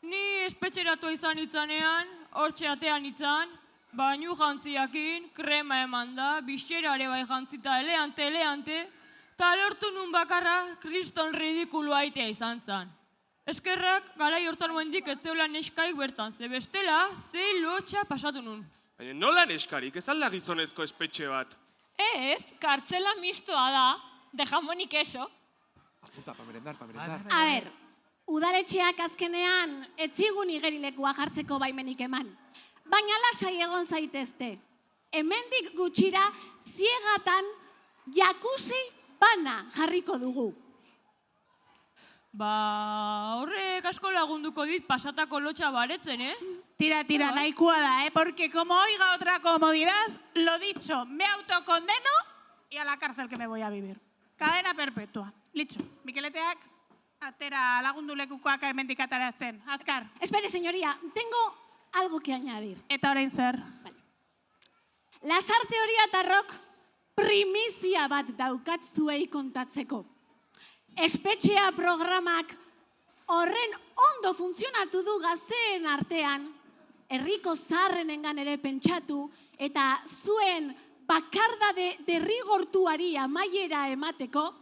Ni espetxeratua izan itzanean, hortxe atean itzan, bainu jantziakin, krema eman da, bixerare bai jantzita eleante, eta lortu nun bakarra kriston ridikulu aitea izan zan. Eskerrak, garai hortan moendik etzeola neskaik bertan, ze bestela, ze lotxa pasatu nun. Baina nola neskarik, ez alda gizonezko espetxe bat? Ez, kartzela mistoa da, de jamón y queso. Apunta, pa merendar. A ber, udaletxeak azkenean etzigun igerilekua jartzeko baimenik eman. Baina lasai egon zaitezte. Hemendik gutxira ziegatan jacuzzi bana jarriko dugu. Ba, horrek asko lagunduko dit pasatako lotxa baretzen, Tira, nahikoa da, porque como oiga otra comodidad, lo dicho, me autocondeno y a la cárcel que me voy a vivir. Cadena perpetua. Litxo, Mikeleteak atera lagundulekukoak hemendik ataratzen. Azkar. Espere, señoría, tengo algo que añadir. Eta orain zer? Lasarte Oriatarrok primizia bat daukat zuei kontatzeko. Espetxea programak horren ondo funtzionatu du gazteen artean, herriko zaharrenengan ere pentsatu, eta zuen bakardade derrigortuari amaiera emateko,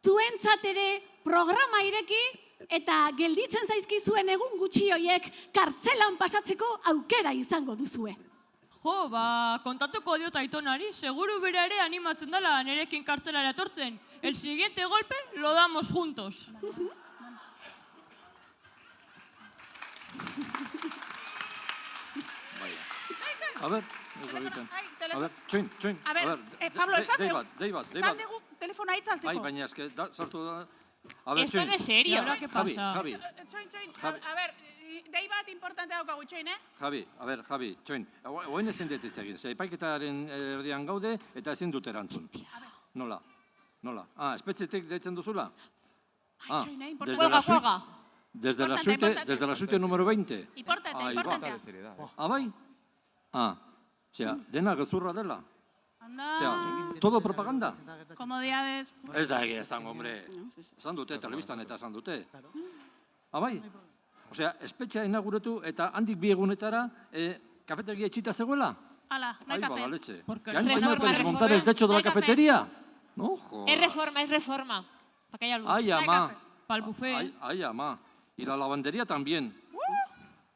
zuentzat ere programa ireki eta gelditzen zaizkizuen egun gutxi horiek kartzelan pasatzeko aukera izango duzue. Jo, ba, kontatuko diot aitonari, seguru bera ere animatzen dela nerekin kartzelara etortzen. El siguiente golpe lo damos juntos. A ver, txoin. A ver, Pablo, esan dugu telefonoa itzaltzeko. Bai, baina eske sartu da. Esto no es serio. Ahora qué pasa? Javi. Txoin, a ver, dei bat importante daukagu txoin, Javi, txoin. Oain ezin dut hitz egin, ze epaiketaren erdian gaude eta ezin dut erantzun. Nola? Espetxetik deitzen duzula? Juega. Desde la suite número 20. Importante. Bai? Osea, dena gezurra dela. Osea, todo propaganda. Comodidades. Ez da egia esan, hombre. Esan dute, telebistan eta esan dute. Bai? Osea, espetxea inauguratu eta handik bi egunetara kafeteria itxita zegoela? Hala, no hay café. Leche. ¿Ya han tenido que desmontar el techo de la cafetería? No, joder. Es reforma. Para que haya luz. Ay, ama. Para el buffet. Ay, ama. Y la lavandería también.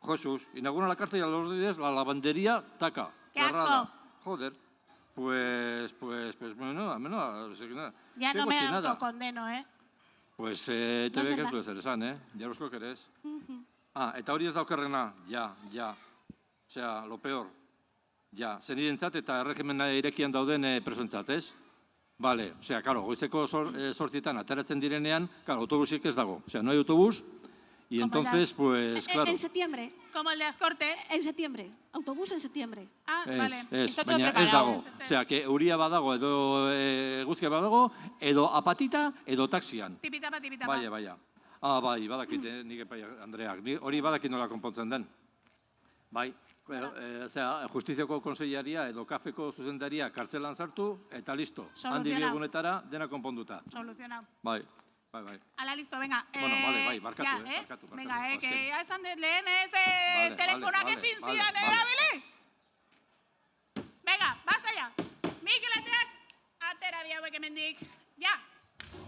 Jesús, inauguran la cárcel y a los días la lavandería taca. ¡Qué cerrada. asco! Joder. Pues, bueno, Ya no me autocondeno, Pues, te ve que ez du ezer esan, Jarosko kerez. Eta hori ez daukerrena, ja. Osea, lo peor. Ja, zenidentzat eta erregimena irekian dauden presoentzat, ez? Vale, osea, karo, goizeko sortietan ateratzen direnean, karo, autobusik ez dago. Osea, no hay autobús, y entonces, pues, claro. En septiembre. Como el de Azcorte. En septiembre. Autobús en septiembre. Vale. Baina ez dago. Osea, que euria badago edo eguzkia badago, edo apatita, edo taxian. Tipitapa. Bai. Bai, badakit, nik epai Andreak. Hori badakit nola konpontzen den. Bai. Osea, Justiziako konsellaria edo kafeko zuzendaria kartzelan sartu, eta listo. Handik egunetara, dena konponduta. Solucionado. Bai. Ala, listo, venga. Bueno, vale, barkatu. Venga, que ya esan dut lehen telefonak ezin zidan erabili. Venga, basta ya. hauek hemendik. Ja,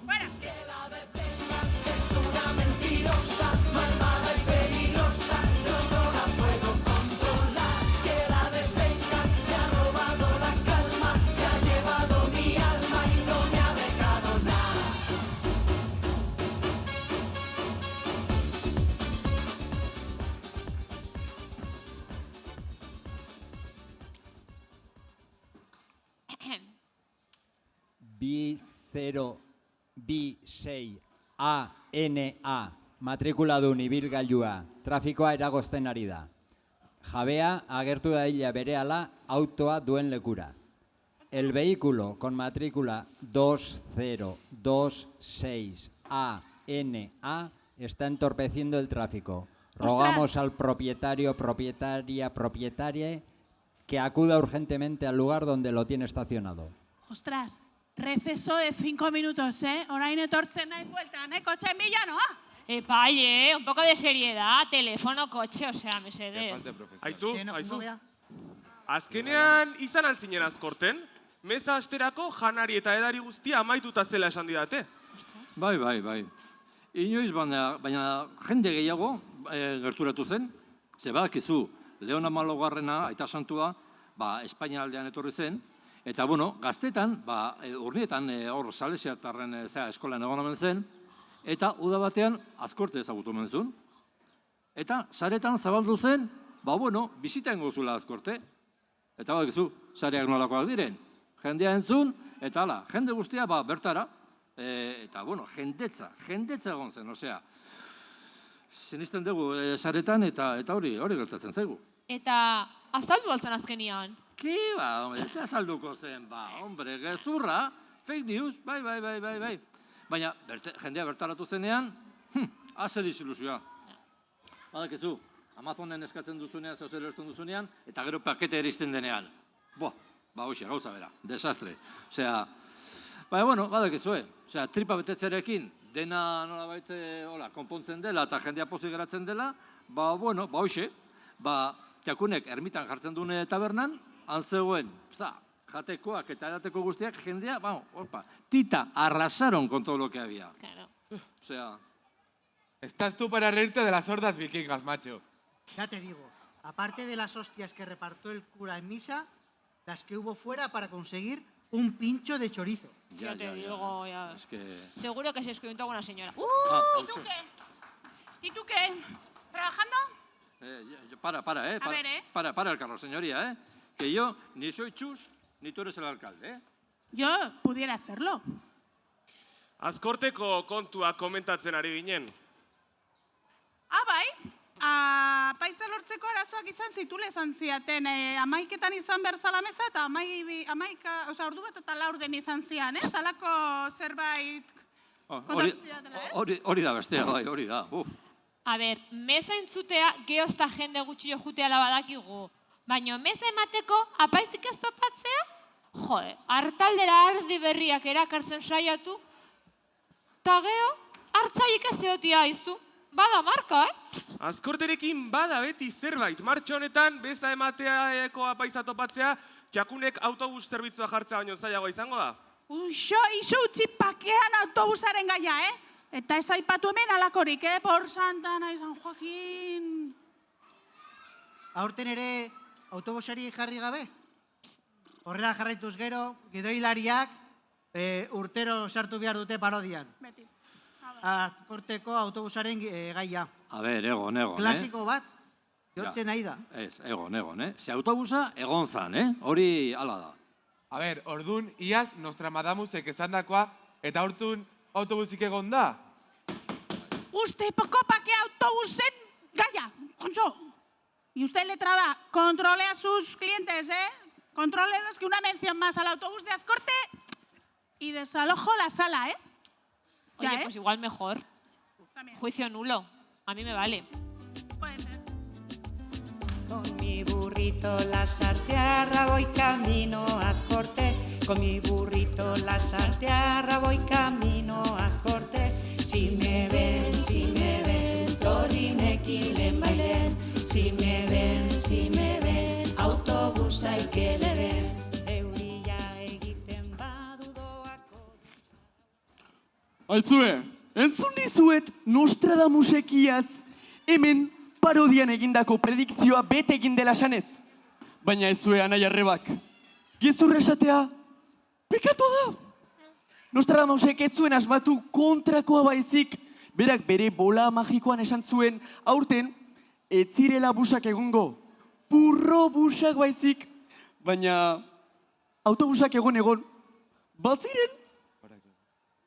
fuera. Que la detengan, es una mentirosa, malvada y peligrosa, no la puedo controlar. Que la detengan, me ha robado la calma, se ha llevado mi alma y no me ha dejado nada. B0B6ANA matrikuladun ibilgailua trafikoa eragozten ari da. Jabea agertu da hila berehala autoa duen lekura. El vehículo con matrícula 2026ANA está entorpeciendo el tráfico. Rogamos al propietario, propietaria que acuda urgentemente al lugar donde lo tiene estacionado. Ostras, receso de 5 minutos, Orain etortzen naiz bueltan, Kotxen bila, noa? Pai, un poco de seriedad, teléfono, coche, o sea, mesedez. Aizu. Azkenean izan alzinen Azkorten, meza asterako janari eta edari guztia amaituta zela esan didate. Bai. Inoiz, baina jende gehiago gerturatu zen, ze badakizu, Leon Amalogarrena, aita santua, Espainia aldean etorri zen, eta, gaztetan, urnietan, hor Salesiatarren eskolan egon omen zen, eta uda batean Azkorte ezagutu omen zuen. Eta saretan zabaldu zen, bisita ingo zula Azkorte. Eta badakizu, sareak nolakoak diren. Jendea entzun, eta hala, jende guztia bertara, eta, jendetza egon zen, osea, sinisten dugu saretan, eta hori gertatzen zaigu. Eta azaldu altzen azkenian. Ki, ze azalduko zen, gezurra, fake news, bai. Baina, jendea bertaratu zenean, haze disilusioa. Badakizu, Amazonen eskatzen duzunean, zeu zer erosten duzunean, eta gero pakete eristen denean. Hoxe, gauza bera, desastre. Osea, badakizu, tripa betetzearekin, dena nolabait konpontzen dela eta jendea pozik geratzen dela, hoxe, Txakunek ermitan jartzen dune tabernan, antzegoen, jatekoak eta edateko guztiak, jendea, tita, arrasaron con todo lo que había. Claro. O sea... Estás tú para reírte de las hordas vikingas, macho. Ya te digo, aparte de las hostias que repartió el cura en misa, las que hubo fuera para conseguir un pincho de chorizo. Ya te digo, ya. Es que... Seguro que se escribió alguna señora. ¿Y tú qué? ¿Y tú qué? ¿Trabajando? Para, el Carlos, señoría, que yo ni soy chus, ni tú eres el alcalde, Yo pudiera serlo. Azkorteko kontua komentatzen ari ginen. Bai? Paisa lortzeko arazoak izan zitule esan ziaten. 11etan izan behar zala meza eta 11, ordu bat eta 4 izan zian, Zalako zerbait kontatu zidatela, Hori da bestea, hori da. A ber, meza entzutea geozta jende gutxio juteala badakigu. Baina meza emateko apaizik ez topatzea? Jode, hartaldera ardi berriak erakartzen saiatu, eta geho, hartzaik ez eotia izu. Bada marka, Azkorterekin bada beti zerbait. Martxo honetan, beza emateako apaisa topatzea, Txakunek autobus zerbitzua jartzea baino zailagoa izango da. Iso utzi pakean autobusaren gaia, Eta ez aipatu hemen alakorik, por Santana izan Joaquin. Aurten ere autobusari jarri gabe? Horrela jarraituz gero, gidoilariak urtero sartu behar dute parodian. Beti. Azkorteko autobusaren gaia. A ber, egon, Klasiko bat, jortzen nahi da. Ez, egon, Ze autobusa egon zan, hori ala da. A ber, ordun, iaz Nostradamusek esandakoa, eta hortun autobusik egon da. Ustepoko pake autobusen gaia, Concho. Y usted letrada, controle a sus clientes, Controlenos que una mención más al autobús de Azcorte y desalojo la sala, Oye, pues igual mejor. También. Juicio nulo. A mí me vale. Puede ser. Con mi burrito la sartearra voy camino a Azcorte. Con mi burrito la sartearra voy camino a Azcorte. Si me ven, torinekin lehen bailen. Si me ven, autobusa hay que le den. Euria egiten badudoako. Altzue, entzun dizuet Nostradamusekiaz hemen parodian egindako predikzioa bete egin dela sanez. Baina ez zue anai arrebak. Gezurra esatea, pekatu da. Nostradamusek ez zuen asmatu kontrakoa baizik, berak bere bola magikoan esan zuen, aurten, ez zirela busak egongo, burro busak baizik, baina autobusak egon, baziren.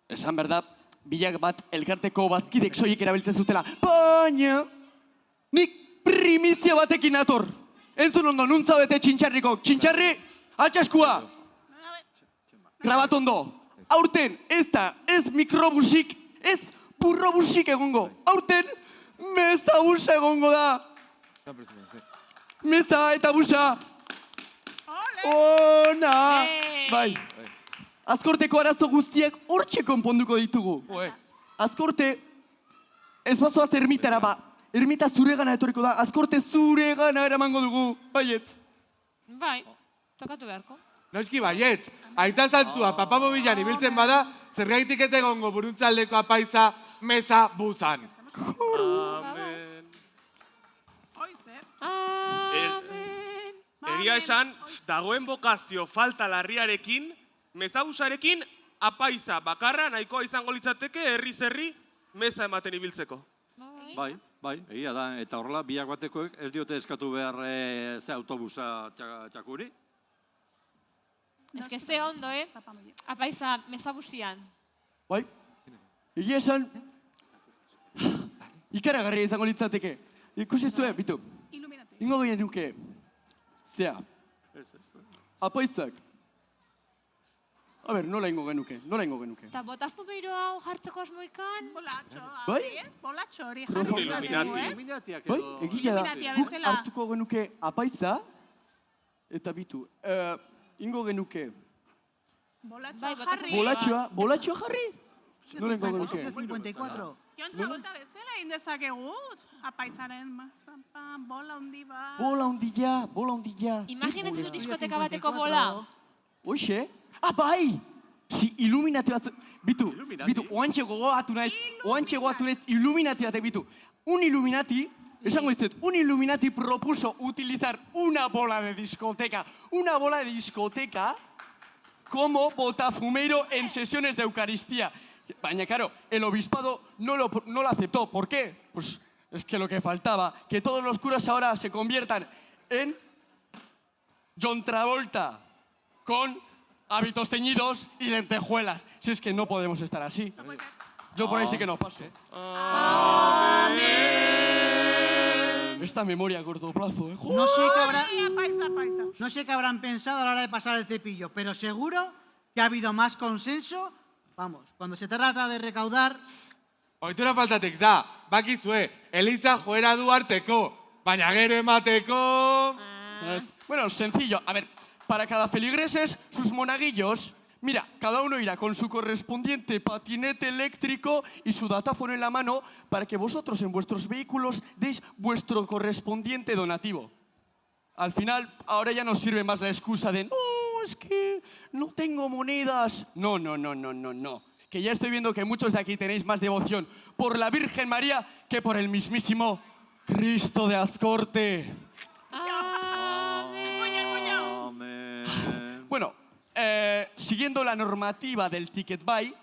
Esan berda, bilak bat elkarteko bazkidek soiek erabiltzen zutela, baina nik primizia batekin nator. Entzun ondo, nuntza bete txintxarriko, txintxarri, altxaskua. Grabat ondo, aurten ez da, ez mikrobusik, ez burrobusik egongo. Aurten, meza busa egongo da. Meza eta busa. Ona! Bai. Azkorteko arazo guztiak hortxe konponduko ditugu. Azkorte, ez bazoaz ermitara, ermita zuregana etorriko da, azkorte zuregana eramango dugu, baietz. Bai, tokatu beharko. Noski baietz, aita santua papamobilan ibiltzen bada, zergaitik ez egongo buruntzaldeko apaiza meza buzan. Egia esan, dagoen bokazio falta larriarekin, mezabusarekin apaiza bakarra nahikoa izango litzateke herri meza ematen ibiltzeko. Bai, egia da. Eta horrela, biak batekoek ez diote eskatu behar ze autobusa txakuri. Ez que ze ondo, apaiza mezabusian. Bai, egia esan, ikaragarria izango litzateke. Ikusi zuen, bitu, ingo ginen nuke, zea, apaizak. A ber, nola ingo genuke? Eta botafumeiro hau jartzeko asmoikan? Bolatxo, Bai? ez? Bolatxo hori Bai, egia da, guk hartuko genuke apaiza, eta bitu, ingo genuke. Bolatxoa jarri? Nola ingo genuke? 54. Jon Travolta bezala indezakegu, apaizaren bola hundi bat. Bola hundilla. Imaginatzen dut diskoteka bateko bola. Hoxe? Ah, bai! Si, Illuminati bat... Bitu, oantxe gogoatu naiz, Illuminati batek, bitu. Un Illuminati, esango iztet, un Illuminati propuso utilizar una bola de discoteca como botafumeiro en sesiones de Eucaristía. Baina, claro, el obispado no lo aceptó. ¿Por qué? Pues es que lo que faltaba, que todos los curas ahora se conviertan en John Travolta, con hábitos teñidos y lentejuelas. Si es que no podemos estar así. Yo por ahí sí que no paso. ¡Amén! Esta memoria a corto plazo, ¿eh? No sé qué habrán pensado a la hora de pasar el cepillo, pero seguro que ha habido más consenso. Vamos, cuando se trata de recaudar... Oitura faltatik da, bakizue, Eliza joera du hartzeko, baina gero emateko... Bueno, sencillo. A ver, para cada feligreses, sus monaguillos, mira, cada uno irá con su correspondiente patinete eléctrico y su datáfono en la mano para que vosotros en vuestros vehículos deis vuestro correspondiente donativo. Al final, ahora ya no sirve más la excusa de no, es que no tengo monedas. No. Que ya estoy viendo que muchos de aquí tenéis más devoción por la Virgen María que por el mismísimo Cristo de Azcorte. Bueno, siguiendo la normativa del Ticket Buy,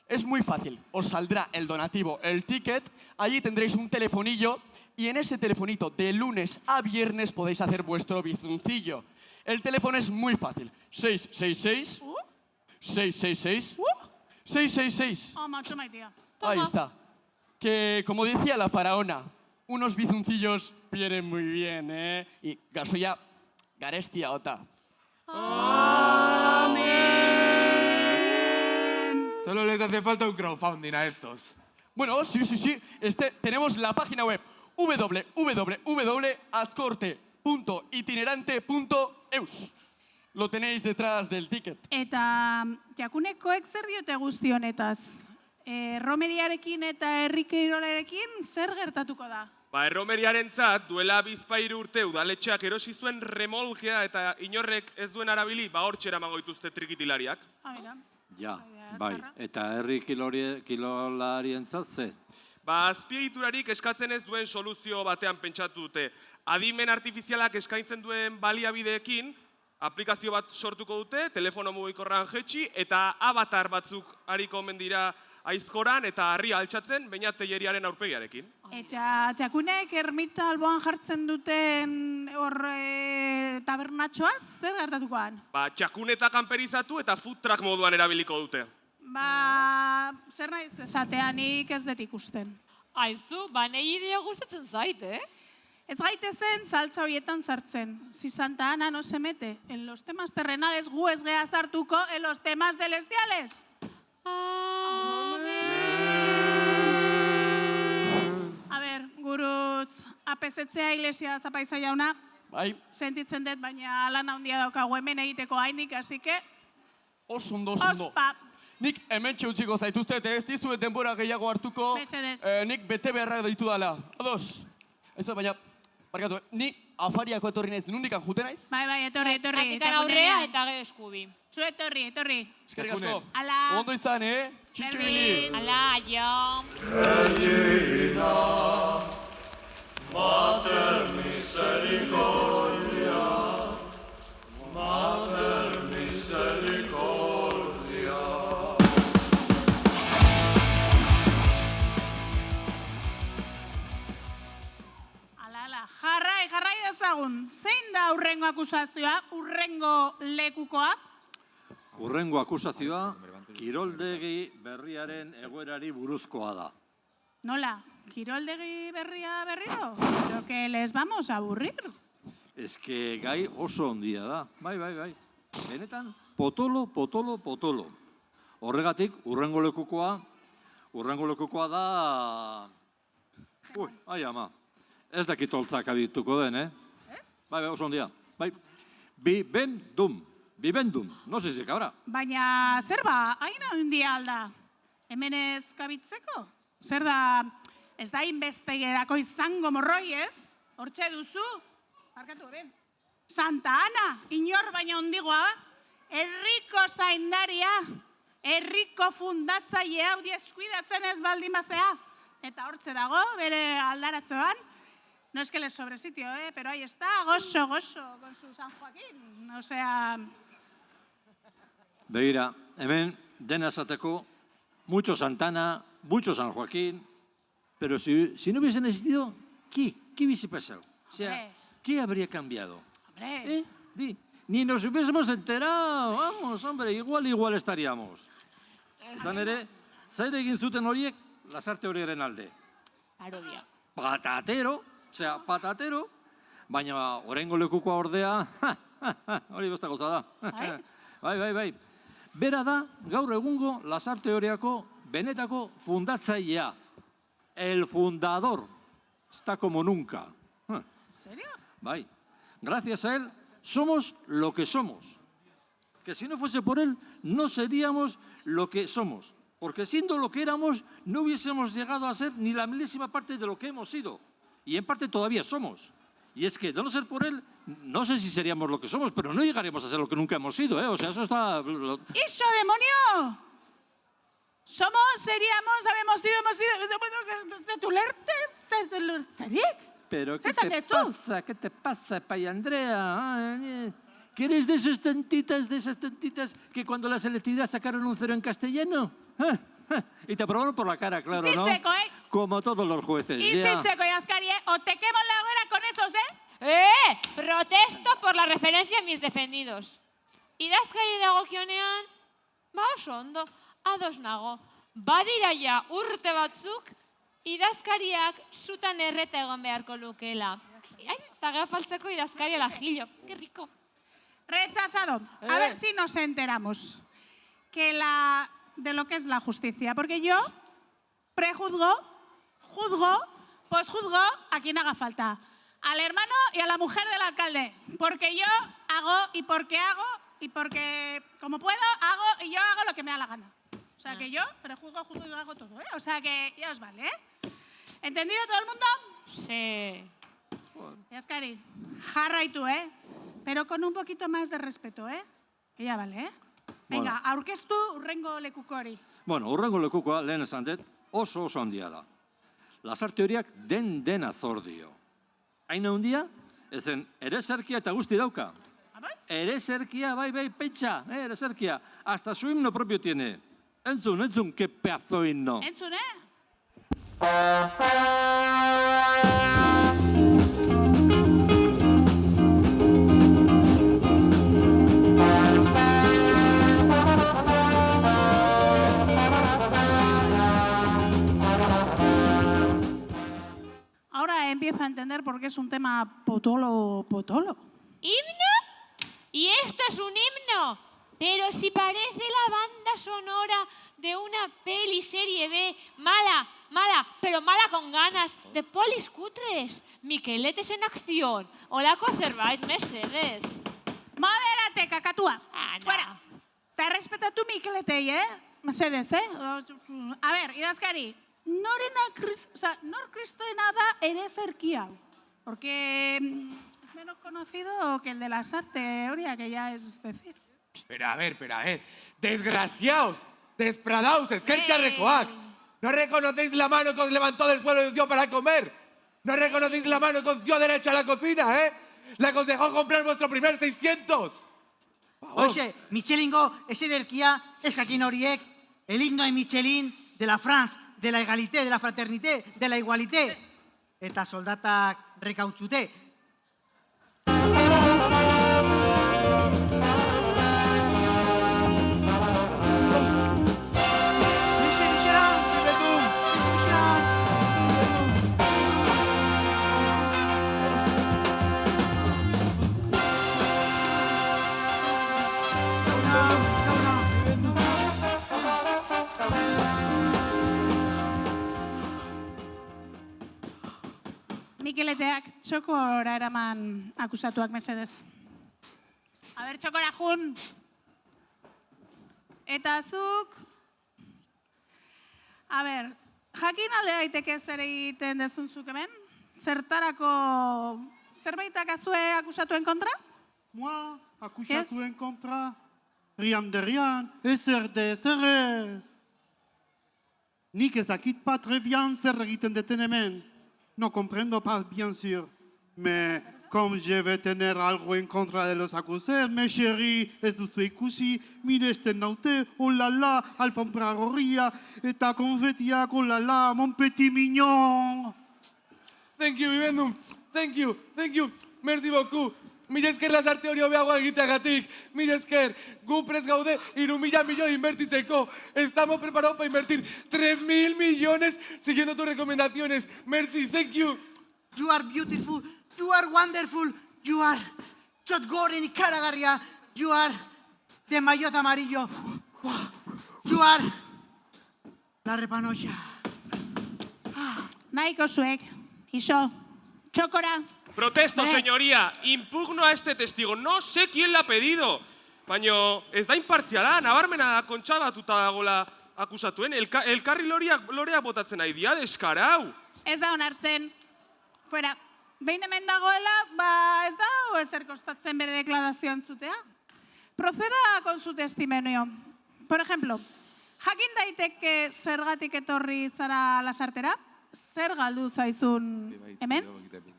es muy fácil. Os saldrá el donativo, el ticket, allí tendréis un telefonillo y en ese telefonito de lunes a viernes podéis hacer vuestro bizuncillo. El teléfono es muy fácil. 666 666 666. Ahí está. Que, como decía la faraona, unos bizuncillos vienen muy bien, ¿eh? Y gasoia garestia ota. Solo les hace falta un crowdfunding a estos. Bueno, sí. Tenemos la página web www.azcorte.itinerante.eus. Lo tenéis detrás del ticket. Eta jakunekoek zer diote guzti honetaz? Romeriarekin eta herri kirolarekin zer gertatuko da? Erromeriarentzat duela bizpahiru urte udaletxeak erosi zuen remolkea eta inorrek ez duen arabili, hortxe eramango dituzte trikitilariak. Ja, bai. Eta herri kilolarientzat ze? Azpiegiturarik eskatzen ez duen soluzio batean pentsatu dute. Adimen artifizialak eskaintzen duen baliabideekin, aplikazio bat sortuko dute, telefono mugikorran jetxi, eta avatar batzuk hariko omen dira aizkoran eta harria altxatzen, baina telleriaren aurpegiarekin. Eta txakunek ermita alboan jartzen duten hor tabernatxoaz, zer gertatukoan? Txakun eta kanperizatu eta food truck moduan erabiliko dute. Zer nahi zu esatea, nik ez dut ikusten. Aizu, nahi idea gustatzen zait, Ez gaitezen saltza horietan sartzen. Si Santa Ana no se mete en los temas terrenales, gu ez gea sartuko en los temas celestiales. A ber, gurutz, apesetzea iglesia zapaiza jauna. Bai. Sentitzen dut, baina lan handia daukagu hemen egiteko hainik, así que... Ondo. Ospa. Nik hemen txutziko zaituzte, ez dizuet denbora gehiago hartuko. Mesedez. Nik bete beharrak daitu dala. Ados. Ez da, baina, barkatu, ni afariako etorri naiz, nundikan jute naiz? Bai, etorri. Tratikan aurrea eta ge eskubi. Zu etorri. Eskerrik asko. Ala. Ondo izan, Txintxibili. Ala, jo. Regina, Mater misericordia, Mater misericordia. Jarrai dezagun, zein da urrengo akusazioa, urrengo lekukoa? Urrengo akusazioa, kiroldegi berriaren egoerari buruzkoa da. Nola, kiroldegi berria berriro? Pero que les vamos a aburrir. Ez que gai oso ondia da. Bai. Benetan, potolo. Horregatik, urrengo lekukoa da... Ui, ai ama. Ez dakit holtzak abituko den, Ez? Bai, oso ondia. Bai, bibendum, no sé si cabra. Baina, zer ba, hain handia alda? Hemen ez kabitzeko? Zer da, ez da inbestegerako izango morroi, ez? Hortxe duzu? Barkatu, ben. Santa Ana, inor baina ondigoa, herriko zaindaria, herriko fundatzaile hau deskuidatzen ez baldin bazea. Eta hortze dago, bere aldaratzoan. No es que les sobre sitio, pero ahí está, gozo, con su San Joaquín. O sea... Begira, hemen dena esateko, mucho Santana, mucho San Joaquín, pero si no hubiesen existido, ¿qué hubiese pasado? O sea, ¿qué habría cambiado? Hombre. Ni nos hubiésemos enterado, vamos, hombre, igual estaríamos. Zan ere, zer egin zuten horiek, lasarte horiaren alde. Parodia. Patatero, baina oraingo lekukoa ordea, hori beste gauza da. Bai. Bera da, gaur egungo lasarte horiako benetako fundatzailea. El fundador. Está como nunca. ¿En serio? Bai. Gracias a él, somos lo que somos. Que si no fuese por él, no seríamos lo que somos. Porque siendo lo que éramos, no hubiésemos llegado a ser ni la milésima parte de lo que hemos sido. Y en parte todavía somos. Y es que, de no ser por él, no sé si seríamos lo que somos, pero no llegaremos a ser lo que nunca hemos sido, O sea, eso está... ¡Iso, demonio! Seríamos, habemos sido, Pero, ¿qué te pasa? ¿Qué te pasa, Paya Andrea? ¿Que eres de esas tontitas que cuando la selectividad sacaron un 0 en castellano? Y te aprobaron por la cara, claro, ¿no? Como todos los jueces. Y Sitseco y Ascari, o te quemo la hoguera con esos, Protesto por la referencia a mis defendidos. Idazkari dagokionean, oso ondo, ados nago. Badira ja urte batzuk, idazkariak sutan erreta egon beharko lukeela. Eta gafaltzeko idazkari alajillo. Qué rico. Rechazado. A ver si nos enteramos de lo que es la justicia. Porque yo prejuzgo, posjuzgo a quien haga falta. Al hermano y a la mujer del alcalde. Porque yo hago y porque como puedo, hago y yo hago lo que me da la gana. O sea que yo prejuzgo, juzgo y hago todo, O sea que ya os vale, ¿Entendido todo el mundo? Sí. Yaskari, jarraitu, Pero con un poquito más de respeto, Que ya vale, Venga, aurkeztu urrengo lekuko hori. Bueno, urrengo lekukoa, lehen esan dut, oso handia da. Lasarte horiak dena zor dio. Hain handia, ezen ereserkia eta guzti dauka. Ereserkia, bai, pentsa, ereserkia. Hasta su himno propio tiene. Entzun, que pedazo himno. Entzun, Ahora empiezo a entender por qué es un tema potolo. ¿Himno? ¿Y esto es un himno? Pero si parece la banda sonora de una peli serie B, mala, pero mala con ganas, de polis cutres, Miqueletes en acción, holako zerbait, mesedez. Moderate, kakatua. Fuera. Te respetatu Miqueletei, mesedez, A ver, idazkari, nor kristoena da ereserkia? Porque es menos conocido que el de las artes, Oria, que ya es decir. Pero a ver. Desgraciaos, despradaos, eskertxarrekoak. ¿No reconocéis la mano que os levantó del suelo y os dio para comer? ¿No reconocéis la mano que os dio derecho a la cocina, La que os dejó comprar vuestro primer 600. Oye, Michelingo, esererkia, eskakin horiek, el himno de Michelin, de la France, de la égalité, de la fraternité, de la igualité. Eta soldatak rekautxute. Mikeleteak txokora eraman akusatuak mesedez. A ber, txokora jun. Eta zuk... A ber, jakin alde daiteke zer egiten dezunzuk hemen? Zertarako zerbaitak azue akusatuen kontra? Moi, akusatuen kontra? Rian de rian, ezer de ezerrez. Nik ez dakit patrebian zer egiten deten hemen. No comprendo pas, bien sûr. Mais comme je vais tener algo en contra de los acusados, mes chéri, ez duzu ikusi, miresten naute, oh la la, alfombra gorria, eta konfetiak, oh la la, mon petit mignon. Thank you, Bibendum. Thank you. Merci beaucoup. Mila esker lasarte hori hobeagoa egiteagatik. Mila esker, gu prest gaude 3.000 milioi invertitzeko. Estamos preparados para invertir 3.000 millones siguiendo tus recomendaciones. Merci, thank you. You are beautiful, you are wonderful, you are txotgoren ikaragarria, you are de maillot amarillo, you are la repanocha. Nahiko zuek, iso, txokora. Protesto, señoría. Impugno a este testigo. No sé quién la ha pedido. Baina ez da impartziala, nabarmena da kontxabatuta dagoela akusatuen. Elkarri lorea botatzen nahi dia, deskarau. Ez da onartzen. Fuera. Behin hemen dagoela, ez da o ezer kostatzen bere deklarazio entzutea. Proceda con su testimonio. Por ejemplo, jakin daiteke zergatik etorri zara lasartera? Zer galdu zaizun hemen?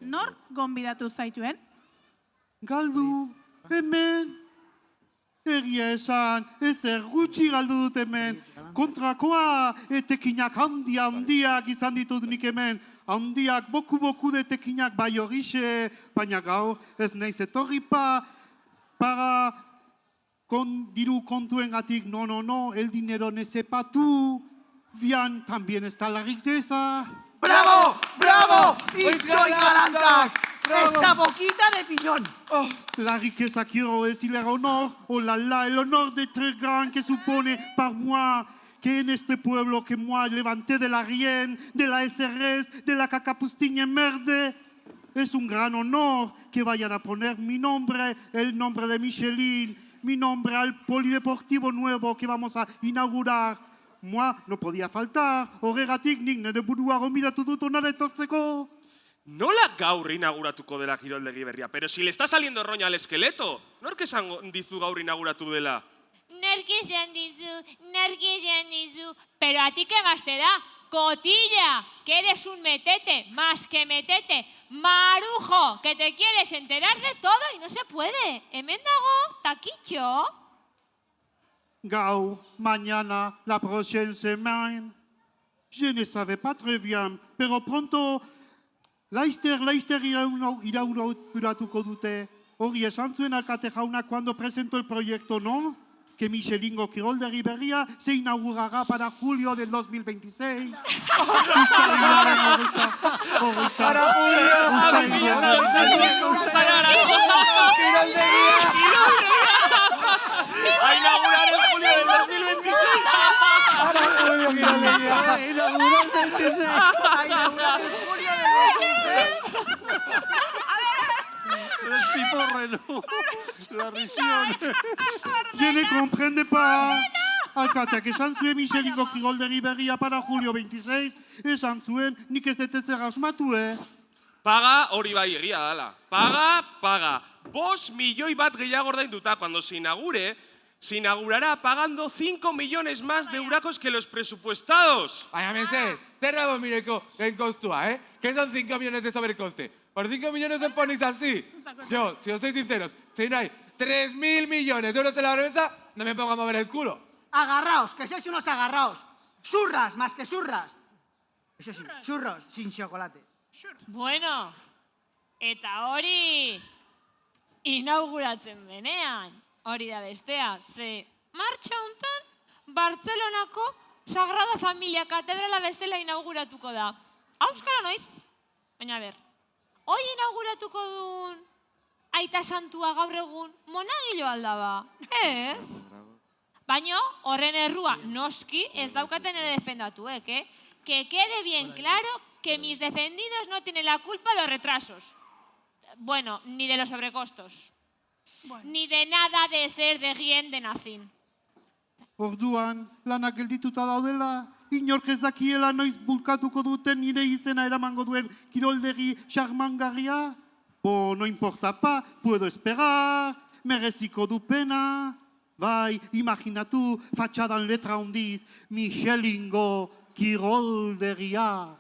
Nor gonbidatu zaituen? Galdu, hemen. Egia esan, ezer gutxi galdu dut hemen. Kontrakoa, etekinak handiak izan ditut nik hemen. Handiak, boku de etekinak bai horixe, baina gaur ez naiz etorri para diru kontuengatik, no, el dinero nezepatu. Bian, también está la riqueza. ¡Bravo! ¡Y soy galantac! ¡Esa boquita de piñón! La riqueza, quiero decir el honor, el honor de tres gran que supone para moi, que en este pueblo que moi levanté de la rien, de la SRS, de la cacapustiña merde, es un gran honor que vayan a poner mi nombre, el nombre de Michelin, mi nombre al polideportivo nuevo que vamos a inaugurar. Moi, no podía faltar, horregatik nik nire burua gonbidatu dut onara etortzeko. Nola gaur inauguratuko dela kiroldegi berria, pero si le está saliendo roña al esqueleto. Nork esan dizu gaur inauguratu dela? Nerkixen dizu. Pero a ti qué más te da, cotilla, que eres un metete, más que metete, marujo, que te quieres enterar de todo y no se puede. Hemen dago, taquillo. Gau, mañana, la prochaine semaine. Je ne savais pas très bien, pero pronto laster irauratuko dute. Hori esan zuen alkate jaunak cuando presentó el proyecto, ¿no? Que Michelingo kiroldegi berria se inaugurará para julio del 2026. Para julio, a inaugurar en julio del 2026. Para julio, Kiroldegia. Inaugurar el 26. A inaugurar en julio del 26. Es piporre, ¿no? La risión. Je ne comprende pas. Alkateak esan zuen Michelingo kiroldegi berria para julio 26, esan zuen nik ez dut ezer asmatu, Paga hori bai egia dala. Paga. 5 milioi bat gehiago ordainduta. Cuando se inaugure, se inaugurará pagando 5 millones más de euracos que los presupuestados. Baina, mense, zer dago mireko gain kostua, ¿Qué son 5 millones de sobrecoste? ¿Por 5 millones de ponis así? Yo, si os sois sinceros, si no hay 3.000 millones de euros en la vergüenza, no me pongo a mover el culo. Agarraos, que sois unos agarraos. Surras más que surras. Eso sí, churros sin chocolate. Bueno, eta hori inauguratzen benean. Hori da bestea, ze martxa hontan Bartzelonako Sagrada Familia Katedrala bestela inauguratuko da. Auskara noiz? Baina ber, hoi inauguratuko duen Aita Santua gaur egun monagilo aldaba, ez? Baina horren errua noski ez daukaten ere defendatuek, Que quede bien claro que mis defendidos no tienen la culpa de los retrasos. Bueno, ni de los sobrecostos. Ni de nada de ser de Gien de Nazin. Orduan, lanak geldituta daudela, inork ez dakiela noiz bulkatuko duten nire izena eramango duen kiroldegi xarmangarria. No importa pa, puedo esperar, mereziko du pena. Bai, imaginatu, fatxadan letra hundiz, Michelingo kiroldegia.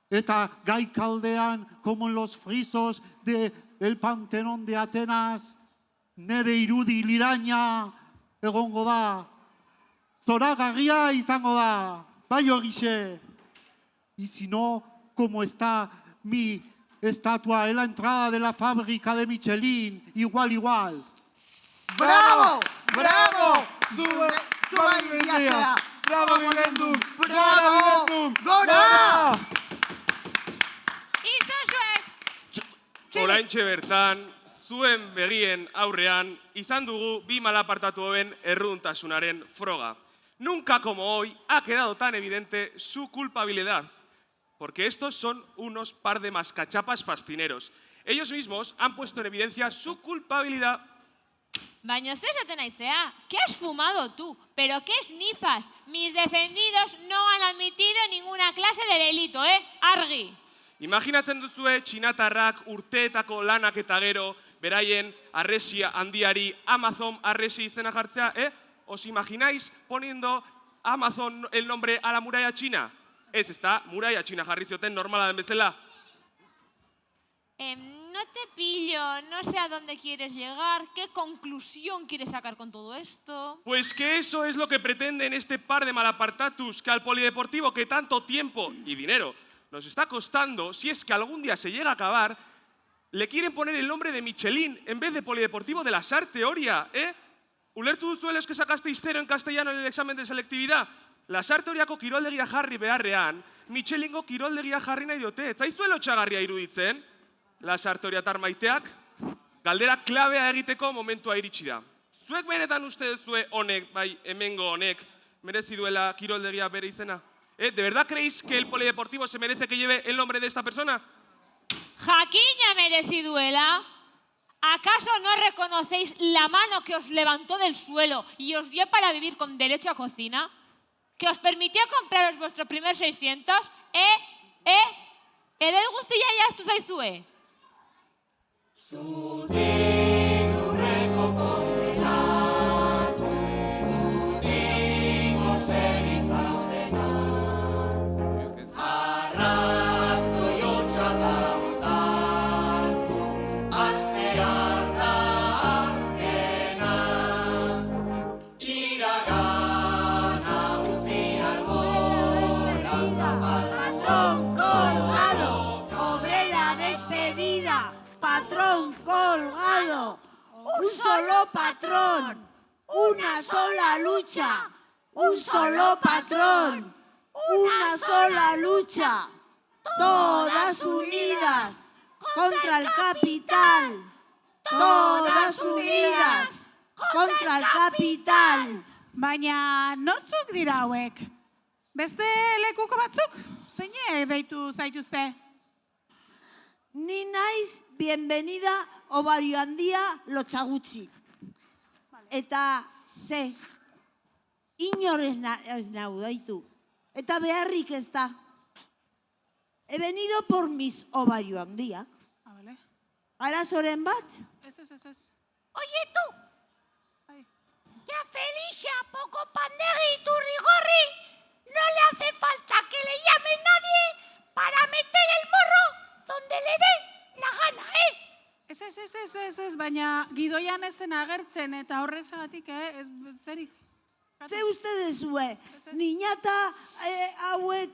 Eta gaikaldean, como en los frisos del Panteón de Atenas, nere irudi liraina egongo da. Zoragarria izango da. Bai horixe. Y si no, como está mi estatua en la entrada de la fábrica de Michelin, igual. ¡Bravo! ¡Bravo! ¡Suba Indiasea! ¡Bravo, Vivendum! ¡Bravo! ¡Gora! Oraintxe bertan, zuen begien aurrean, izan dugu bi malapartatu hoben erruduntasunaren froga. Nunca como hoy ha quedado tan evidente su culpabilidad, porque estos son unos par de mascachapas fascineros. Ellos mismos han puesto en evidencia su culpabilidad. Baina ez esaten naizea, ¿qué has fumado tú? ¿Pero qué snifas? Mis defendidos no han admitido ninguna clase de delito, Argi. Imaginatzen duzue txinatarrak urteetako lanak eta gero, beraien arresia handiari Amazon arresi izena jartzea, ¿Os imagináis poniendo Amazon el nombre a la muralla china? Ez ezta, muralla china jarri zioten normala den bezala. No te pillo, no sé a dónde quieres llegar, ¿qué conclusión quieres sacar con todo esto? Pues que eso es lo que pretenden este par de malapartatus, que al polideportivo que tanto tiempo y dinero nos está costando, si es que algún día se llega a acabar, le quieren poner el nombre de Michelin en vez de polideportivo de la Sarte Oria, Ulertu duzuela que sacasteis 0 en castellano en el examen de selectividad? La Sarte Oriako kiroldegia jarri beharrean, Michelingo kiroldegia jarri nahi diote. Ez zaizuela lotsagarria iruditzen? La Sarte Oriatar maiteak, galdera klabea egiteko momentua iritsi da. Zuek benetan uste duzue honek, bai hemengo honek, merezi duela kiroldegia bere izena? ¿De verdad creéis que el polideportivo se merece que lleve el nombre de esta persona? Jakina merezi duela. ¿Acaso no reconocéis la mano que os levantó del suelo y os dio para vivir con derecho a cocina? ¿Que os permitió compraros vuestro primer 600? Edel guztia jaztu zaizue. Zure lurreko kondenatu despedida, patrón colgado, un solo patrón, una sola lucha, un solo patrón, una sola lucha, todas unidas contra el capital, todas unidas contra el capital. Baina nortzuk dira hauek? Beste lekuko batzuk? Zeinek deitu zaituzte? Ni naiz bienvenida obario handia lotxagutxi. Eta, inor ez nau daitu. Eta beharrik ez da. He venido por mis ovario handiak. Arazoren bat? Ez. Oye, tú, que a Felicia poco pandegui y turrigorri no le hace falta que le llame nadie para meter el morro donde le dé la gana, Ez, baina gidoian ezen agertzen eta horrezagatik, ez derik. Ze uste dezue, niñata hauek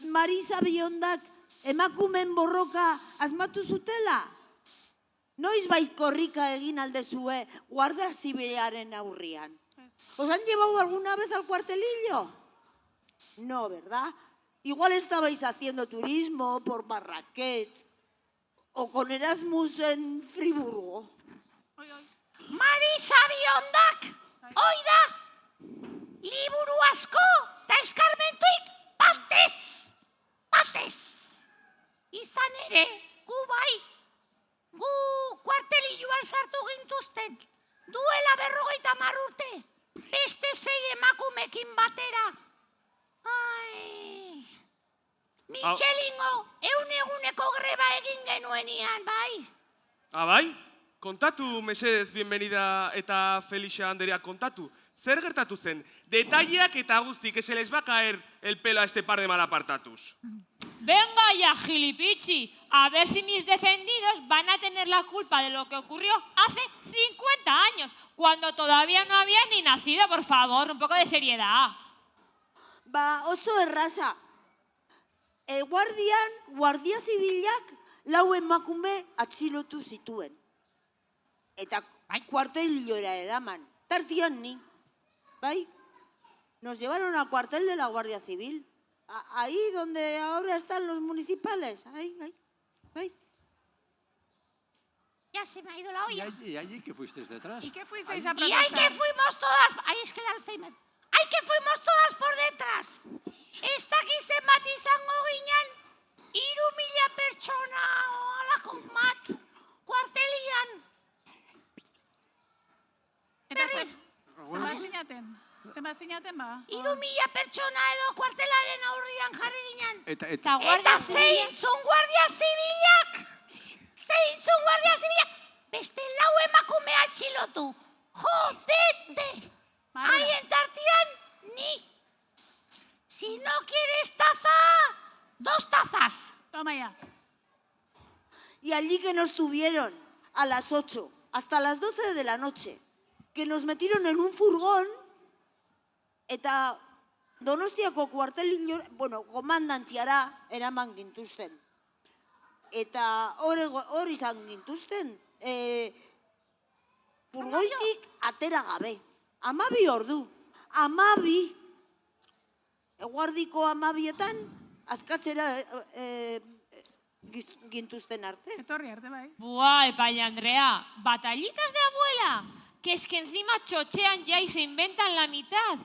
Marisa Biondak emakumen borroka asmatu zutela? Noiz bait korrika egin aldezue Guardia Zibilaren aurrian? ¿Os han llevado alguna vez al cuartelillo? No, ¿verdad? Igual estabais haciendo turismo por Marrakech o con Erasmus en Friburgo. Marisa Biondak, oida, liburu asko eta eskarmentuik batez. Izan ere, gu kuartelilloan sartu gintuzten, duela 50 urte, beste 6 emakumekin batera. Ai, Michelingo eguneko greba egin genuenian, bai. Bai? Kontatu, mesedez, bienvenida eta Felicia Anderea, kontatu. Zer gertatu zen? Detaileak eta guzti, que se les va a caer el pelo a este par de malapartatus. Venga ya, gilipichi. A ver si mis defendidos van a tener la culpa de lo que ocurrió hace 50 años, cuando todavía no había ni nacido, por favor, un poco de seriedad. Ba, oso erraza. Guardia Zibilak 4 emakume atxilotu zituen. Eta kuartelillora edaman. Tartian ni. ¿Bai? Nos llevaron al cuartel de la Guardia Civil. Ahí donde ahora están los municipales. Ahí. Ya se me ha ido la olla. ¿Y allí que fuisteis detrás? ¿Y qué fuisteis a Y protestar? ahí que fuimos todas... Ay, es que el Alzheimer. Ahí que fuimos todas por detrás. Ez dakit zenbat izango ginen, 3.000 pertsona olako mat, kuartelian. Eta zenbat zinaten ba? 3.000 pertsona edo kuartelaren aurrian jarri ginen. Eta zeintzun Guardia Zibilak! Beste 4 emakume atxilotu. Jodete! Haien tartian, ni. Si no quieres taza, 2 tazas. Toma ya. Y allí que nos tuvieron a las 8 hasta las 12 de la noche, que nos metieron en un furgón, eta Donostiako kuartelillo, komandantziara eraman gintuzten. Eta hor izan gintuzten, furgoitik atera gabe. 12 ordu. 12. Eguardiko 12etan askatzera gintuzten arte. Etorri arte, bai. Buah, Epaia Andrea, batallitas de abuela, que es que encima chochean ya y se inventan la mitad.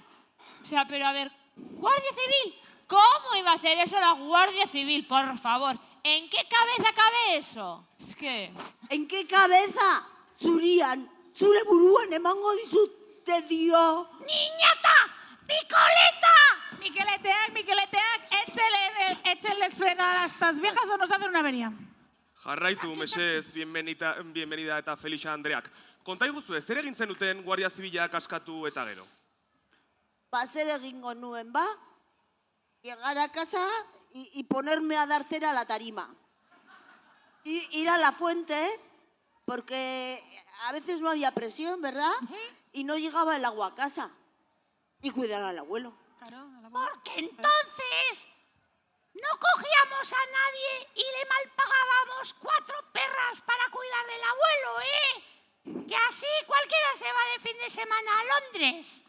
O sea, pero a ver, Guardia Civil, ¿cómo iba a hacer eso la Guardia Civil, por favor? ¿En qué cabeza cabe eso? Es que... ¿En qué cabeza? Zurian, zure buruan emango dizute dio. Niñata, Micoleta. Miqueleteak, échenles frenar a estas viejas o nos hacen una avería. Jarraitu, mesedez, bienvenida eta Felicia Andreak. Konta iguzu, zer egin zenuten Guardia Zibilak askatu eta gero? Zer egingo nuen, ba? Llegar a casa y ponerme a dar cera a la tarima. Ir a la fuente, porque a veces no había presión, ¿verdad? ¿Sí? Y no llegaba el agua a casa. Y cuidar al abuelo. Porque entonces no cogíamos a nadie y le malpagábamos 4 perras para cuidar del abuelo, ¿eh? Que así cualquiera se va de fin de semana a Londres.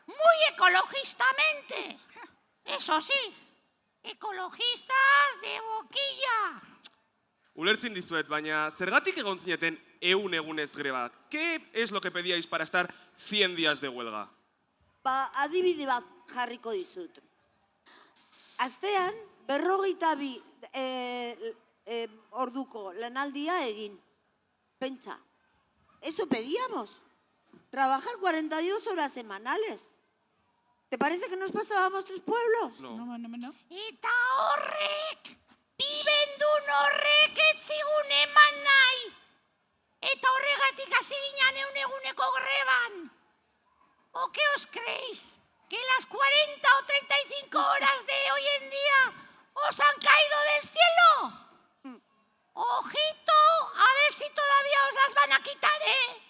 Muy ecologistamente. Eso sí, ecologistas de boquilla. Ulertzen dizuet, baina zergatik egon zineten egunez greba? ¿Qué es lo que pedíais para estar 100 días de huelga? Adibide bat jarriko dizut. Astean, 52 orduko lanaldia egin. Pentsa, eso pedíamos. Trabajar 42 horas semanales. ¿Te parece que nos pasábamos 3 pueblos? No. Eta horrek, bibendun horrek ez zigun eman nahi. Eta horregatik hasi ginen eguneko greban. ¿O qué os creéis? ¿Que las 40 o 35 horas de hoy en día os han caído del cielo? Ojito, a ver si todavía os las van a quitar, ¿eh?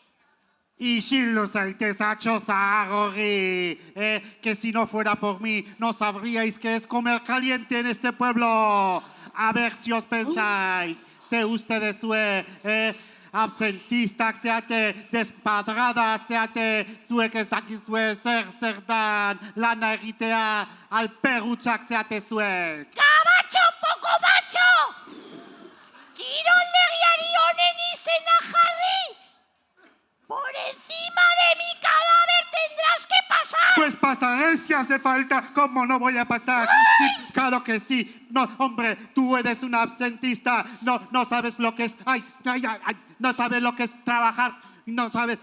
Isildu zaitez, atxozagorri, que si no fuera por mí, no sabríais qué es comer caliente en este pueblo. A ver si os pensáis, ze ustedes absentistak zeate, despadrada zeate, zuek ez dakizue zer dan, lana egitea, alperutxak zeate zuek. ¡Gabacho, poco macho! ¡Kiroldegiari honen izena jarri! ¡Por encima de mi cadáver tendrás que pasar! Pues pasaré si hace falta, ¿cómo no voy a pasar? Sí, claro que sí. No, hombre, tú eres un absentista, no sabes lo que es, no sabes lo que es trabajar, no sabes...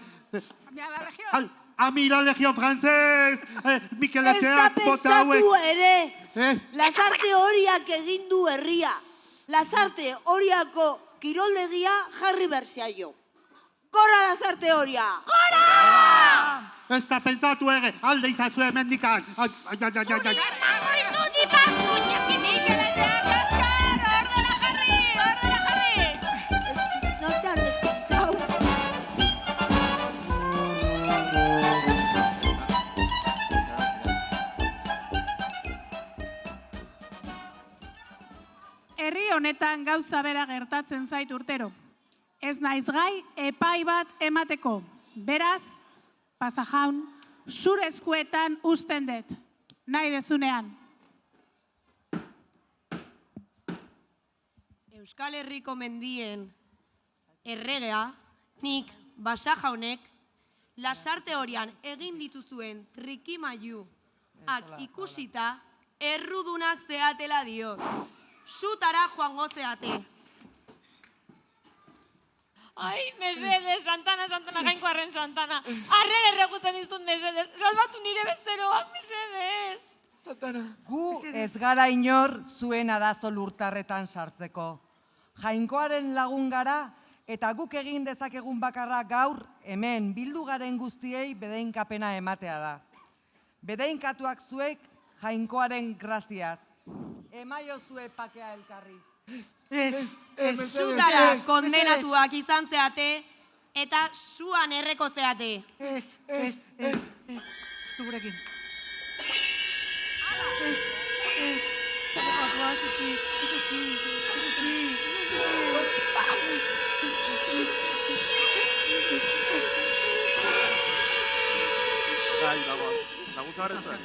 A mí la Legión Francés, Mikel Etxeak, bota hauek... Pentsatu ere, lasarte horiak egin du herria. Lasarte horiako kiroldegia jarri berzaio. Gora lasarte horia! Gora! Ez da pentsatu ere, alde izazue mendikan. No te han despinchado. Herri honetan gauza bera gertatzen zait urtero. Ez naiz gai epai bat emateko. Beraz, pasajaun, zure eskuetan uzten dut. Nahi dezunean. Euskal Herriko mendien erregea, nik basajaunek, lasarte horian egin dituzuen trikimailuak ikusita, errudunak zeatela dio. Zutara joango zeate. Ai, mesedez, Santana, Jainkoarren Santana. Arren erregutzen dizut, mesedez. Salbatu nire bezeroak, mesedez. Gu ez gara inor zuen arazo lurtarretan sartzeko. Jainkoaren lagun gara eta guk egin dezakegun bakarra gaur hemen bildu garen guztiei bedeinkapena ematea da. Bedeinkatuak zuek Jainkoaren graziaz. Emaio zue pakea elkarri. Zutara kondenatuak izan zeate eta zuan erreko zeate. Zugurekin. Laguntza garen zuen.